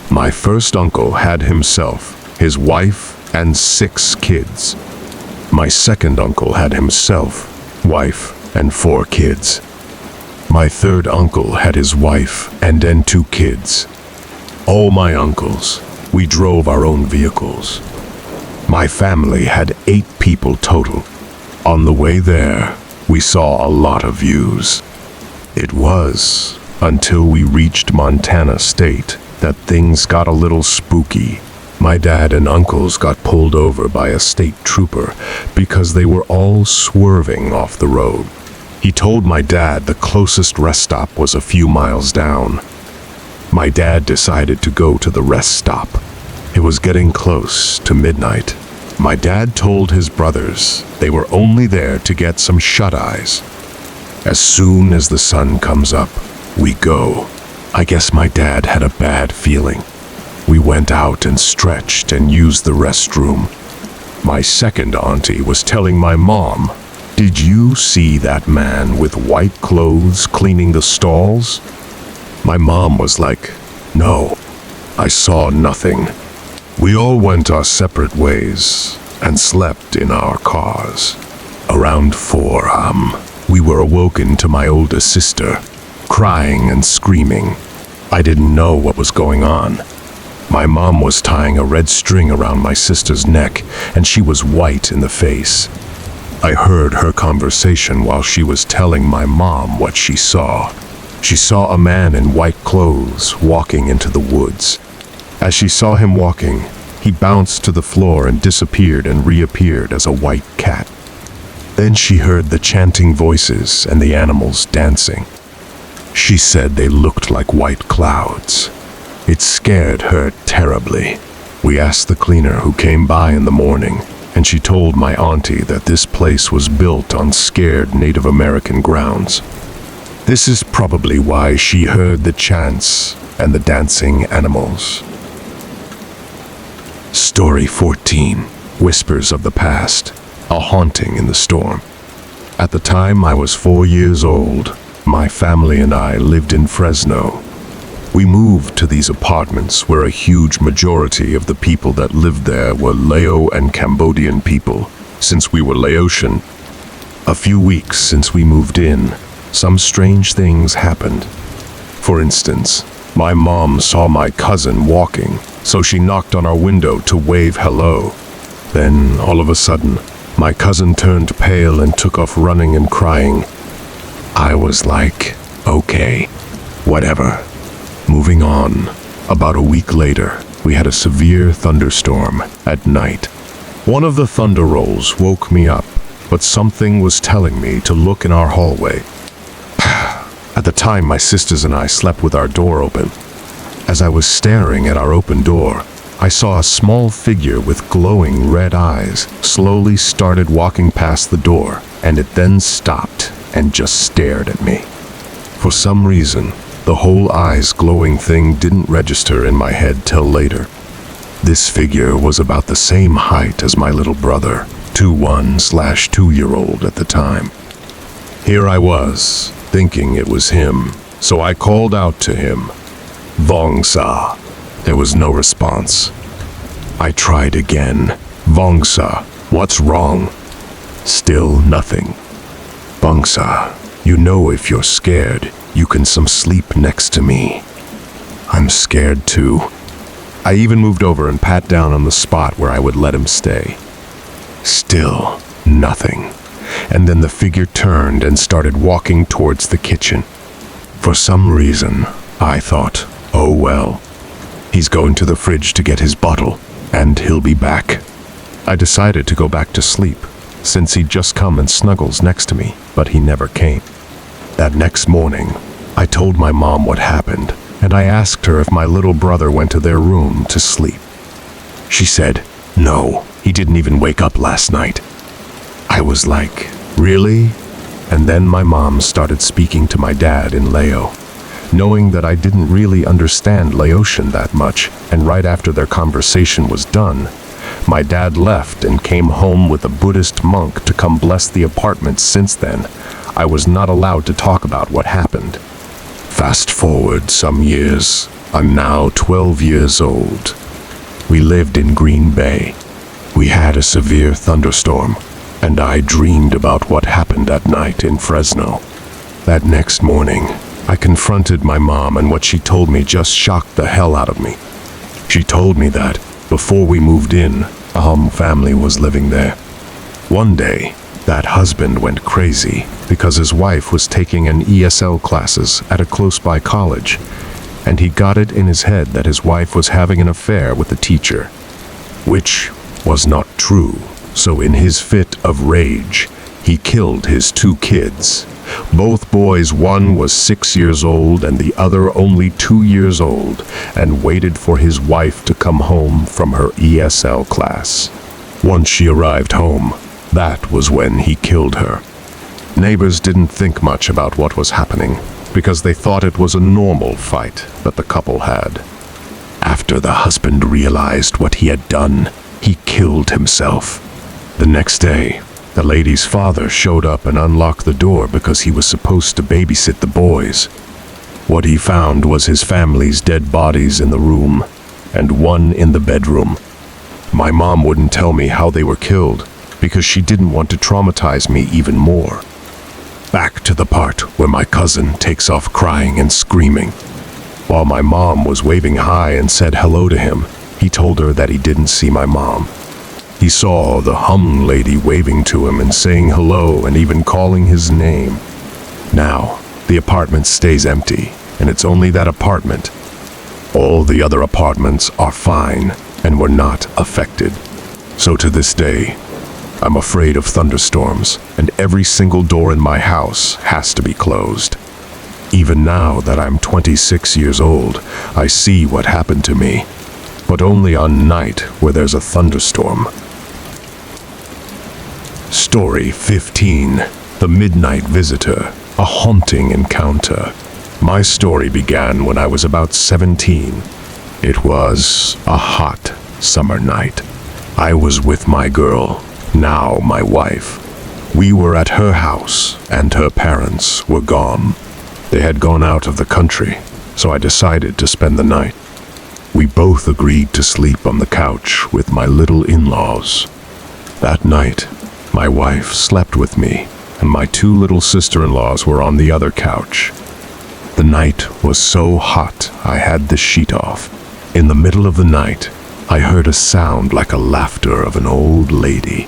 My first uncle had himself, his wife, and 6 kids. My second uncle had himself, wife, and 4 kids. My third uncle had his wife and then 2 kids. All my uncles, we drove our own vehicles. My family had 8 people total. On the way there, we saw a lot of views. It was until we reached Montana State that things got a little spooky. My dad and uncles got pulled over by a state trooper because they were all swerving off the road. He told my dad the closest rest stop was a few miles down. My dad decided to go to the rest stop. It was getting close to midnight. My dad told his brothers they were only there to get some shut-eyes. As soon as the sun comes up, we go. I guess my dad had a bad feeling. We went out and stretched and used the restroom. My second auntie was telling my mom, "Did you see that man with white clothes cleaning the stalls?" My mom was like, "No, I saw nothing." We all went our separate ways and slept in our cars. Around 4 a.m., we were awoken to my older sister, crying and screaming. I didn't know what was going on. My mom was tying a red string around my sister's neck, and she was white in the face. I heard her conversation while she was telling my mom what she saw. She saw a man in white clothes walking into the woods. As she saw him walking, he bounced to the floor and disappeared and reappeared as a white cat. Then she heard the chanting voices and the animals dancing. She said they looked like white clouds. It scared her terribly. We asked the cleaner who came by in the morning, and she told my auntie that this place was built on scared Native American grounds. This is probably why she heard the chants and the dancing animals. Story 14. Whispers of the Past. A haunting in the storm. At the time I was 4 years old, my family and I lived in Fresno. We moved to these apartments where a huge majority of the people that lived there were Lao and Cambodian people, since we were Laotian. A few weeks since we moved in, some strange things happened. For instance, my mom saw my cousin walking, so she knocked on our window to wave hello. Then, all of a sudden, my cousin turned pale and took off running and crying. I was like, okay, whatever. Moving on. About a week later, we had a severe thunderstorm at night. One of the thunder rolls woke me up, but something was telling me to look in our hallway. At the time, my sisters and I slept with our door open. As I was staring at our open door, I saw a small figure with glowing red eyes slowly started walking past the door, and it then stopped and just stared at me. For some reason, the whole eyes glowing thing didn't register in my head till later. This figure was about the same height as my little brother, 2-1/2-year-old at the time. Here I was, thinking it was him, so I called out to him, "Vongsa." There was no response. I tried again. "Vongsa, what's wrong?" Still nothing. "Vongsa, you know if you're scared, you can some sleep next to me." I'm scared too. I even moved over and pat down on the spot where I would let him stay. Still nothing. And then the figure turned and started walking towards the kitchen. For some reason, I thought, oh well, he's going to the fridge to get his bottle, and he'll be back. I decided to go back to sleep, since he'd just come and snuggles next to me, but he never came. That next morning, I told my mom what happened, and I asked her if my little brother went to their room to sleep. She said, no, he didn't even wake up last night. I was like, really? And then my mom started speaking to my dad in Lao. Knowing that I didn't really understand Laotian that much, and right after their conversation was done, my dad left and came home with a Buddhist monk to come bless the apartment. Since then, I was not allowed to talk about what happened. Fast forward some years, I'm now 12 years old. We lived in Green Bay. We had a severe thunderstorm, and I dreamed about what happened that night in Fresno. That next morning, I confronted my mom, and what she told me just shocked the hell out of me. She told me that, before we moved in, a Hum family was living there. One day, that husband went crazy because his wife was taking an ESL classes at a close-by college, and he got it in his head that his wife was having an affair with the teacher, which was not true. So in his fit of rage, he killed his 2 kids. Both boys, one was 6 years old and the other only 2 years old, and waited for his wife to come home from her ESL class. Once she arrived home, that was when he killed her. Neighbors didn't think much about what was happening, because they thought it was a normal fight that the couple had. After the husband realized what he had done, he killed himself. The next day, the lady's father showed up and unlocked the door because he was supposed to babysit the boys. What he found was his family's dead bodies in the room, and one in the bedroom. My mom wouldn't tell me how they were killed, because she didn't want to traumatize me even more. Back to the part where my cousin takes off crying and screaming. While my mom was waving hi and said hello to him, he told her that he didn't see my mom. He saw the hum lady waving to him and saying hello and even calling his name. Now, the apartment stays empty, and it's only that apartment. All the other apartments are fine and were not affected. So to this day, I'm afraid of thunderstorms, and every single door in my house has to be closed. Even now that I'm 26 years old, I see what happened to me, but only on night where there's a thunderstorm. Story 15. The Midnight Visitor, a haunting encounter. My story began when I was about 17. It was a hot summer night. I was with my girl, now my wife. We were at her house, and her parents were gone. They had gone out of the country, so I decided to spend the night. We both agreed to sleep on the couch with my little in-laws. That night, my wife slept with me, and my two little sister-in-laws were on the other couch. The night was so hot I had the sheet off. In the middle of the night, I heard a sound like a laughter of an old lady.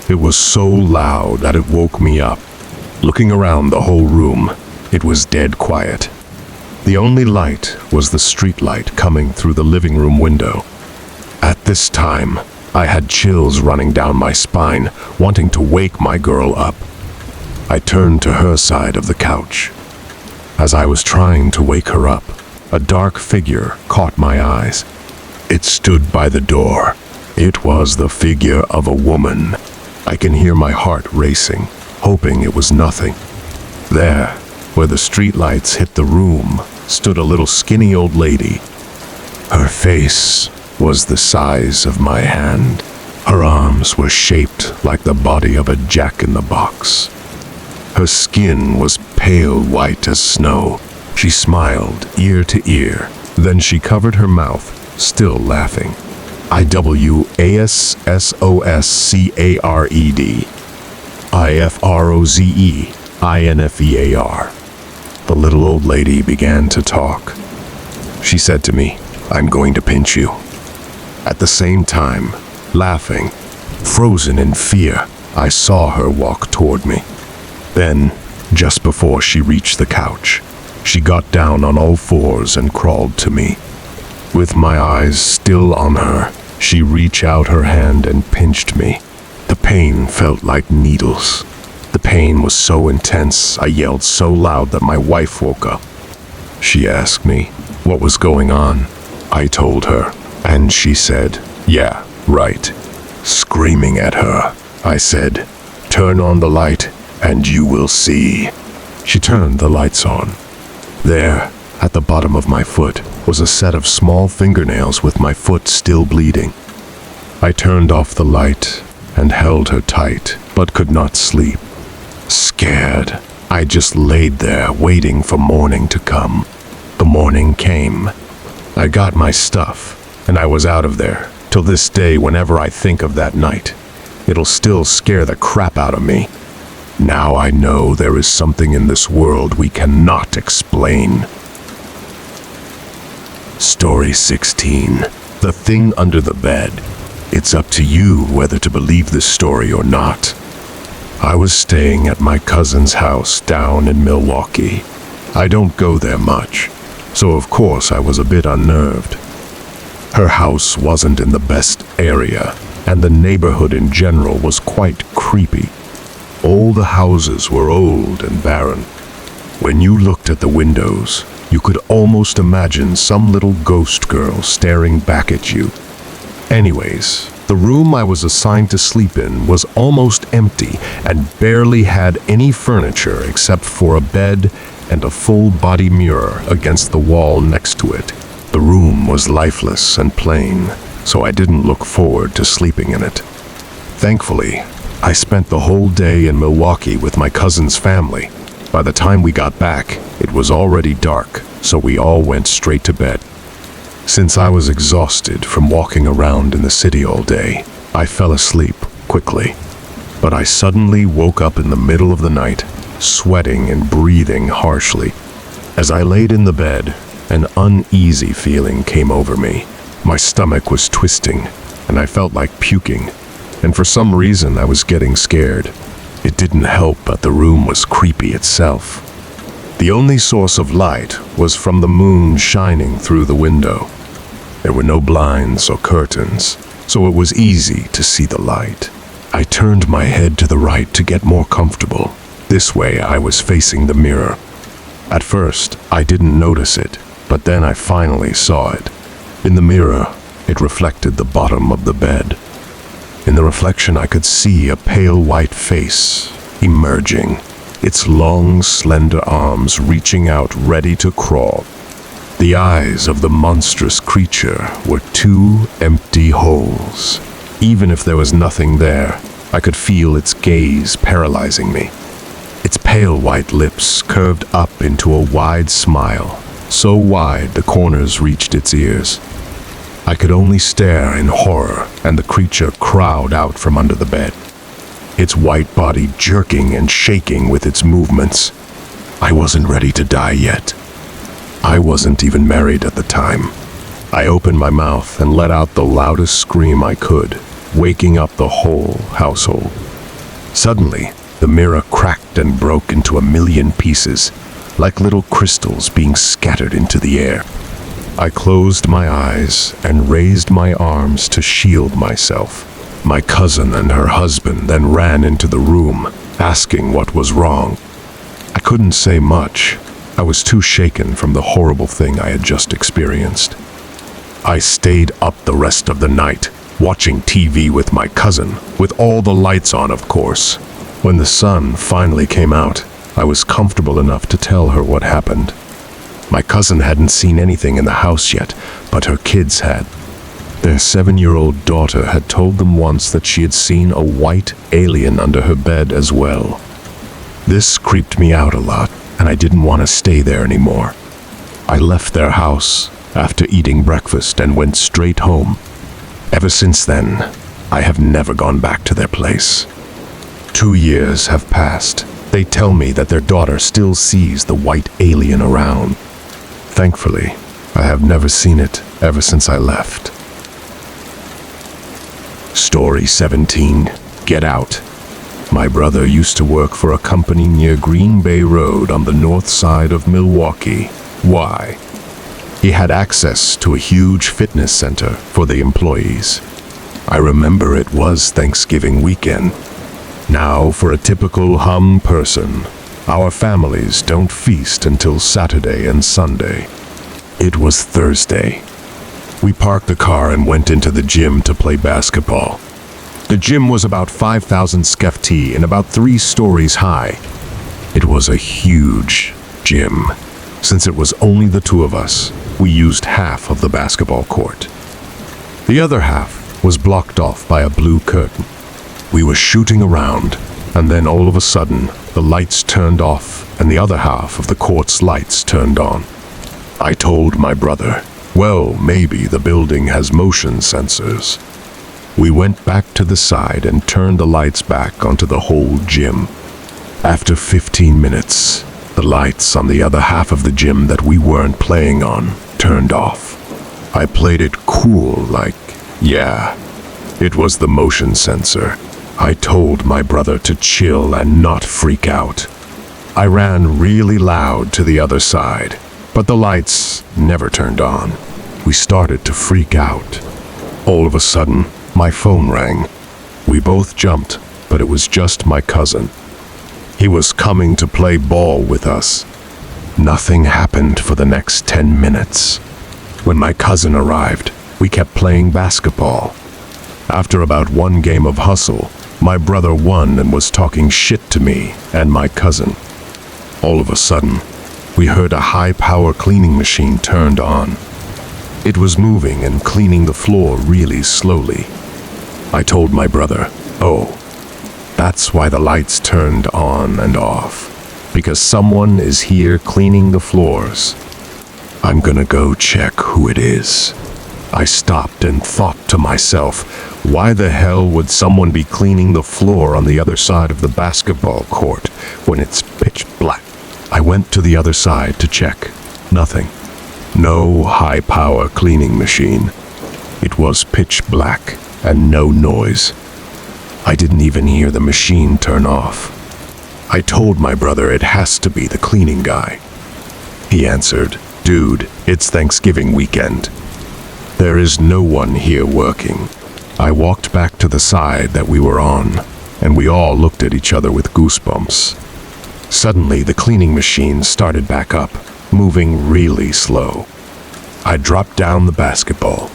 It was so loud that it woke me up. Looking around the whole room, it was dead quiet. The only light was the street light coming through the living room window. At this time, I had chills running down my spine, wanting to wake my girl up. I turned to her side of the couch. As I was trying to wake her up, a dark figure caught my eyes. It stood by the door. It was the figure of a woman. I can hear my heart racing, hoping it was nothing. There, where the streetlights hit the room, stood a little skinny old lady. Her face was the size of my hand. Her arms were shaped like the body of a jack-in-the-box. Her skin was pale white as snow. She smiled ear to ear. Then she covered her mouth, still laughing. IWASSOSCARED. IFROZEINFEAR. The little old lady began to talk. She said to me, "I'm going to pinch you." At the same time, laughing, frozen in fear, I saw her walk toward me. Then, just before she reached the couch, she got down on all fours and crawled to me. With my eyes still on her, she reached out her hand and pinched me. The pain felt like needles. The pain was so intense, I yelled so loud that my wife woke up. She asked me what was going on. I told her, and she said, "Yeah, right." Screaming at her, I said, "Turn on the light and you will see." She turned the lights on. There, at the bottom of my foot, was a set of small fingernails with my foot still bleeding. I turned off the light and held her tight, but could not sleep. Scared, I just laid there waiting for morning to come. The morning came. I got my stuff, and I was out of there. Till this day, whenever I think of that night, it'll still scare the crap out of me. Now I know there is something in this world we cannot explain. Story 16. The Thing Under the Bed. It's up to you whether to believe this story or not. I was staying at my cousin's house down in Milwaukee. I don't go there much, so of course I was a bit unnerved. Her house wasn't in the best area, and the neighborhood in general was quite creepy. All the houses were old and barren. When you looked at the windows, you could almost imagine some little ghost girl staring back at you. Anyways, the room I was assigned to sleep in was almost empty and barely had any furniture except for a bed and a full-body mirror against the wall next to it. The room was lifeless and plain, so I didn't look forward to sleeping in it. Thankfully, I spent the whole day in Milwaukee with my cousin's family. By the time we got back, it was already dark, so we all went straight to bed. Since I was exhausted from walking around in the city all day, I fell asleep quickly. But I suddenly woke up in the middle of the night, sweating and breathing harshly. As I laid in the bed, an uneasy feeling came over me. My stomach was twisting, and I felt like puking. and for some reason I was getting scared. It didn't help, but the room was creepy itself. The only source of light was from the moon shining through the window. There were no blinds or curtains, so it was easy to see the light. I turned my head to the right to get more comfortable. This way I was facing the mirror. At first, I didn't notice it, but then I finally saw it. In the mirror, it reflected the bottom of the bed. In the reflection, I could see a pale white face emerging, its long, slender arms reaching out, ready to crawl. The eyes of the monstrous creature were two empty holes. Even if there was nothing there, I could feel its gaze paralyzing me. Its pale white lips curved up into a wide smile, so wide the corners reached its ears. I could only stare in horror, and the creature crawled out from under the bed, its white body jerking and shaking with its movements. I wasn't ready to die yet. I wasn't even married at the time. I opened my mouth and let out the loudest scream I could, waking up the whole household. Suddenly, the mirror cracked and broke into a million pieces, like little crystals being scattered into the air. I closed my eyes and raised my arms to shield myself. My cousin and her husband then ran into the room, asking what was wrong. I couldn't say much. I was too shaken from the horrible thing I had just experienced. I stayed up the rest of the night, watching TV with my cousin, with all the lights on, of course. When the sun finally came out, I was comfortable enough to tell her what happened. My cousin hadn't seen anything in the house yet, but her kids had. Their 7-year-old daughter had told them once that she had seen a white alien under her bed as well. This creeped me out a lot, and I didn't want to stay there anymore. I left their house after eating breakfast and went straight home. Ever since then, I have never gone back to their place. 2 years have passed. They tell me that their daughter still sees the white alien around. Thankfully, I have never seen it ever since I left. Story 17. Get Out. My brother used to work for a company near Green Bay Road on the north side of Milwaukee. Why? He had access to a huge fitness center for the employees. I remember it was Thanksgiving weekend. Now, for a typical hum person, our families don't feast until Saturday and Sunday. It was Thursday. We parked the car and went into the gym to play basketball. The gym was about 5,000 sqft and about 3 stories high. It was a huge gym. Since it was only the two of us, we used half of the basketball court. The other half was blocked off by a blue curtain. We were shooting around, and then all of a sudden, the lights turned off and the other half of the court's lights turned on. I told my brother, well, maybe the building has motion sensors. We went back to the side and turned the lights back onto the whole gym. After 15 minutes, the lights on the other half of the gym that we weren't playing on turned off. I played it cool, like, yeah, it was the motion sensor. I told my brother to chill and not freak out. I ran really loud to the other side, but the lights never turned on. We started to freak out. All of a sudden, my phone rang. We both jumped, but it was just my cousin. He was coming to play ball with us. Nothing happened for the next 10 minutes. When my cousin arrived, we kept playing basketball. After about 1 game of hustle, my brother won and was talking shit to me and my cousin. All of a sudden, we heard a high-power cleaning machine turned on. It was moving and cleaning the floor really slowly. I told my brother, oh, that's why the lights turned on and off, because someone is here cleaning the floors. I'm gonna go check who it is. I stopped and thought to myself, why the hell would someone be cleaning the floor on the other side of the basketball court when it's pitch black? I went to the other side to check. Nothing. No high-power cleaning machine. It was pitch black and no noise. I didn't even hear the machine turn off. I told my brother it has to be the cleaning guy. He answered, "Dude, it's Thanksgiving weekend. There is no one here working." I walked back to the side that we were on, and we all looked at each other with goosebumps. Suddenly, the cleaning machine started back up, moving really slow. I dropped down the basketball.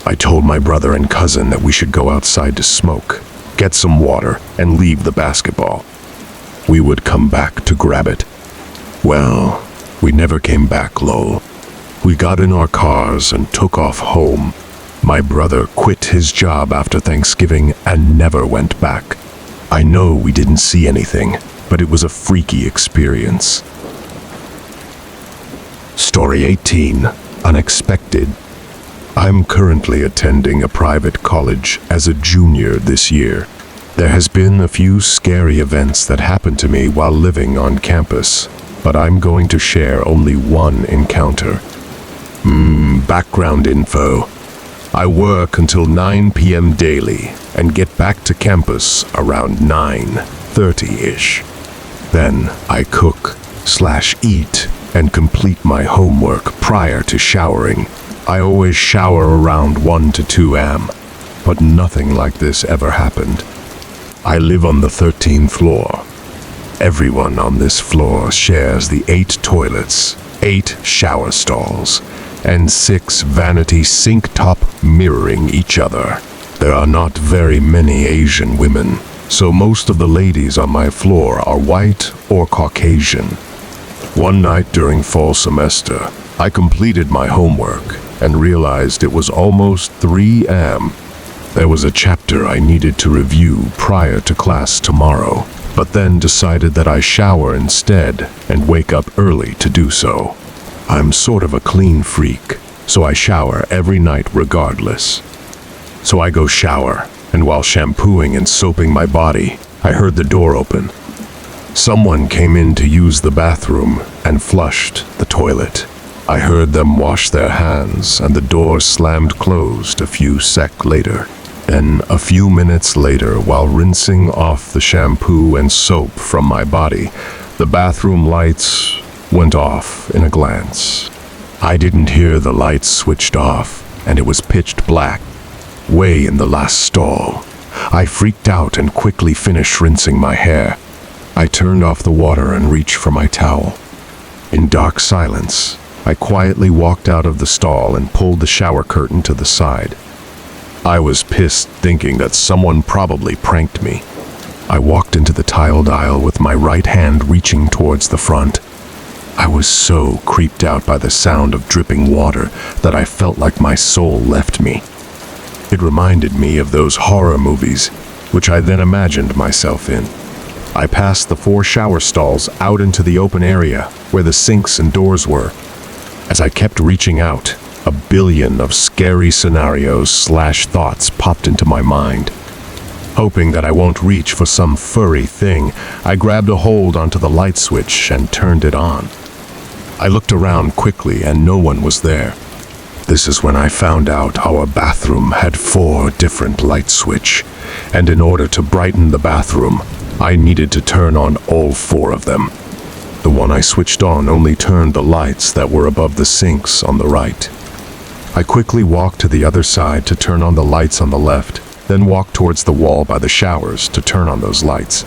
I told my brother and cousin that we should go outside to smoke, get some water, and leave the basketball. We would come back to grab it. Well, we never came back, lol. We got in our cars and took off home. My brother quit his job after Thanksgiving and never went back. I know we didn't see anything, but it was a freaky experience. Story 18. Unexpected. I'm currently attending a private college as a junior this year. There has been a few scary events that happened to me while living on campus, but I'm going to share only one encounter. Background info. I work until 9 p.m. daily and get back to campus around 9:30-ish. Then I cook/eat and complete my homework prior to showering. I always shower around 1 to 2 a.m., but nothing like this ever happened. I live on the 13th floor. Everyone on this floor shares the 8 toilets, 8 shower stalls, and 6 vanity sink top mirroring each other. There are not very many Asian women, so most of the ladies on my floor are white or Caucasian. One night during fall semester, I completed my homework and realized it was almost 3 a.m. There was a chapter I needed to review prior to class tomorrow, but then decided that I shower instead and wake up early to do so. I'm sort of a clean freak, so I shower every night regardless. So I go shower, and while shampooing and soaping my body, I heard the door open. Someone came in to use the bathroom and flushed the toilet. I heard them wash their hands, and the door slammed closed a few seconds later. Then, a few minutes later, while rinsing off the shampoo and soap from my body, the bathroom lights went off in a glance. I didn't hear the lights switched off, and it was pitch black, way in the last stall. I freaked out and quickly finished rinsing my hair. I turned off the water and reached for my towel. In dark silence, I quietly walked out of the stall and pulled the shower curtain to the side. I was pissed, thinking that someone probably pranked me. I walked into the tiled aisle with my right hand reaching towards the front. I was so creeped out by the sound of dripping water that I felt like my soul left me. It reminded me of those horror movies, which I then imagined myself in. I passed the 4 shower stalls out into the open area where the sinks and doors were. As I kept reaching out, a billion of scary scenarios/thoughts popped into my mind. Hoping that I won't reach for some furry thing, I grabbed a hold onto the light switch and turned it on. I looked around quickly and no one was there. This is when I found out our bathroom had 4 different light switches, and in order to brighten the bathroom, I needed to turn on all 4 of them. The one I switched on only turned the lights that were above the sinks on the right. I quickly walked to the other side to turn on the lights on the left, then walked towards the wall by the showers to turn on those lights.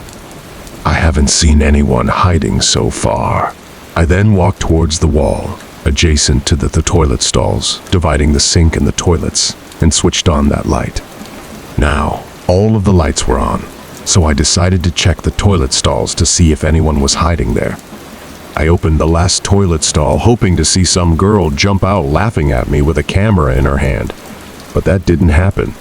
I haven't seen anyone hiding so far. I then walked towards the wall, adjacent to the toilet stalls, dividing the sink and the toilets, and switched on that light. Now, all of the lights were on, so I decided to check the toilet stalls to see if anyone was hiding there. I opened the last toilet stall, hoping to see some girl jump out laughing at me with a camera in her hand, but that didn't happen.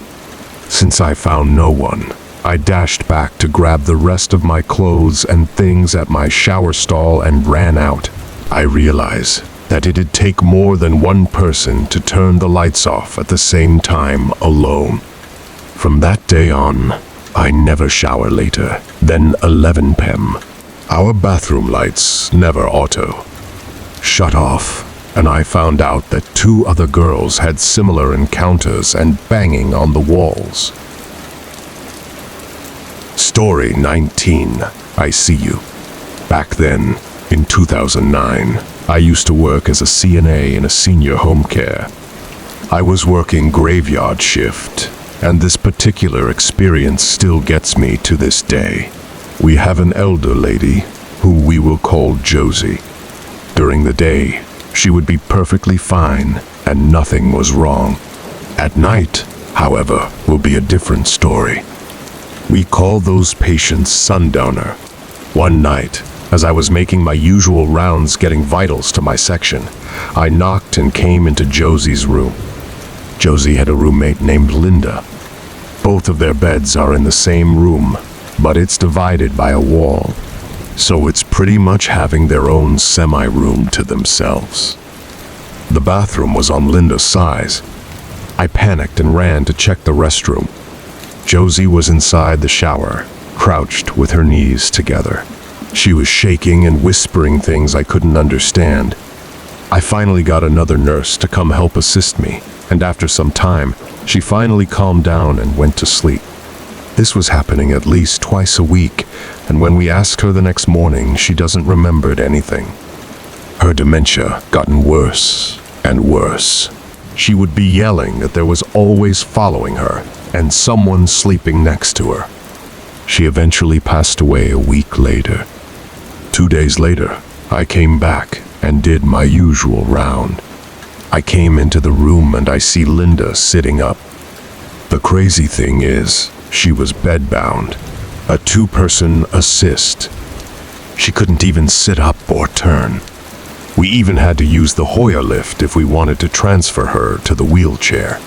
Since I found no one, I dashed back to grab the rest of my clothes and things at my shower stall and ran out. I realized that it'd take more than one person to turn the lights off at the same time alone. From that day on, I never shower later than 11 p.m. Our bathroom lights never auto shut off, and I found out that 2 other girls had similar encounters and banging on the walls. Story 19. I See You. Back then, in 2009, I used to work as a CNA in a senior home care. I was working graveyard shift, and this particular experience still gets me to this day. We have an elder lady, who we will call Josie. During the day, she would be perfectly fine, and nothing was wrong. At night, however, will be a different story. We call those patients sundowner. One night, as I was making my usual rounds getting vitals to my section, I knocked and came into Josie's room. Josie had a roommate named Linda. Both of their beds are in the same room, but it's divided by a wall, so it's pretty much having their own semi-room to themselves. The bathroom was on Linda's side. I panicked and ran to check the restroom. Josie was inside the shower, crouched with her knees together. She was shaking and whispering things I couldn't understand. I finally got another nurse to come help assist me, and after some time, she finally calmed down and went to sleep. This was happening at least twice a week, and when we asked her the next morning, she doesn't remember anything. Her dementia gotten worse and worse. She would be yelling that there was always following her and someone sleeping next to her. She eventually passed away a week later. 2 days later, I came back and did my usual round. I came into the room and I see Linda sitting up. The crazy thing is, she was bedbound, a 2-person assist. She couldn't even sit up or turn. We even had to use the Hoyer lift if we wanted to transfer her to the wheelchair.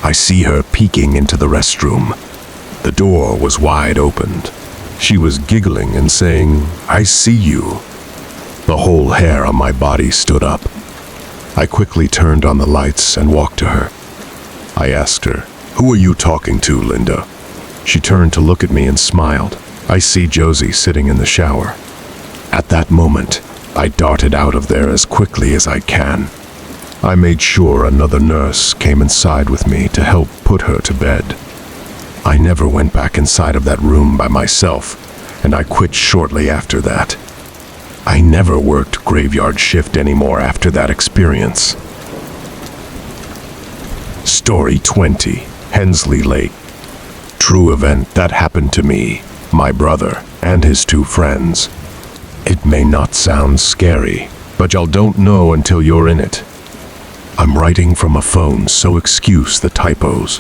I see her peeking into the restroom. The door was wide opened. She was giggling and saying, "I see you." The whole hair on my body stood up. I quickly turned on the lights and walked to her. I asked her, "Who are you talking to, Linda?" She turned to look at me and smiled. I see Josie sitting in the shower. At that moment, I darted out of there as quickly as I can. I made sure another nurse came inside with me to help put her to bed. I never went back inside of that room by myself, and I quit shortly after that. I never worked graveyard shift anymore after that experience. Story 20. Hensley Lake. True event that happened to me, my brother, and his 2 friends. It may not sound scary, but y'all don't know until you're in it. I'm writing from a phone, so excuse the typos.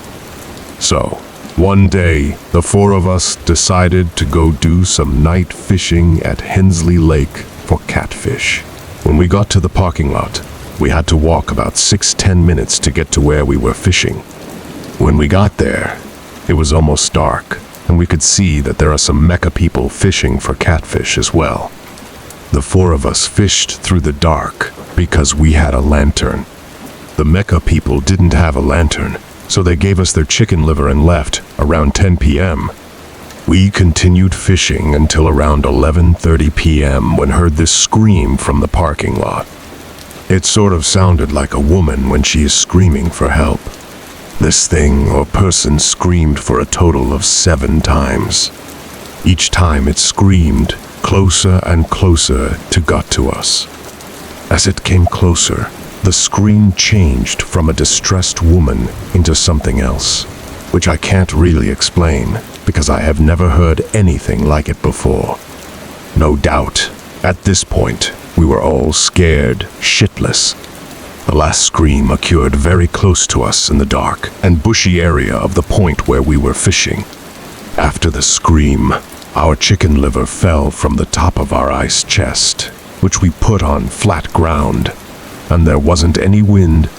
So, one day, the 4 of us decided to go do some night fishing at Hensley Lake for catfish. When we got to the parking lot, we had to walk about 6-10 minutes to get to where we were fishing. When we got there, it was almost dark, and we could see that there are some Mecca people fishing for catfish as well. The 4 of us fished through the dark because we had a lantern. The Mecca people didn't have a lantern, so they gave us their chicken liver and left around 10 p.m. We continued fishing until around 11:30 p.m. when heard this scream from the parking lot. It sort of sounded like a woman when she is screaming for help. This thing or person screamed for a total of 7 times. Each time it screamed, closer and closer to got to us. As it came closer, the scream changed from a distressed woman into something else, which I can't really explain because I have never heard anything like it before. No doubt, at this point, we were all scared shitless. The last scream occurred very close to us in the dark and bushy area of the point where we were fishing. After the scream, our chicken liver fell from the top of our ice chest, which we put on flat ground, and there wasn't any wind.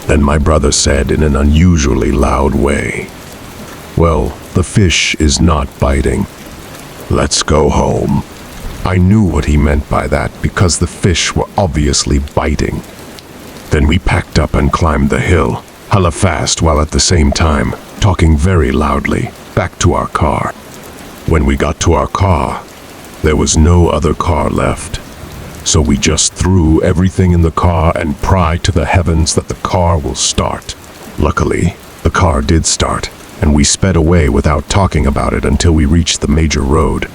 Then my brother said in an unusually loud way, "Well, the fish is not biting. Let's go home." I knew what he meant by that because the fish were obviously biting. Then we packed up and climbed the hill, hella fast while at the same time talking very loudly, back to our car. When we got to our car, there was no other car left. So we just threw everything in the car and prayed to the heavens that the car will start. Luckily, the car did start, and we sped away without talking about it until we reached the major road.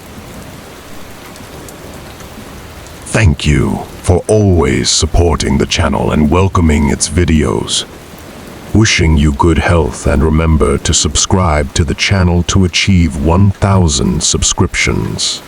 Thank you for always supporting the channel and welcoming its videos. Wishing you good health, and remember to subscribe to the channel to achieve 1,000 subscriptions.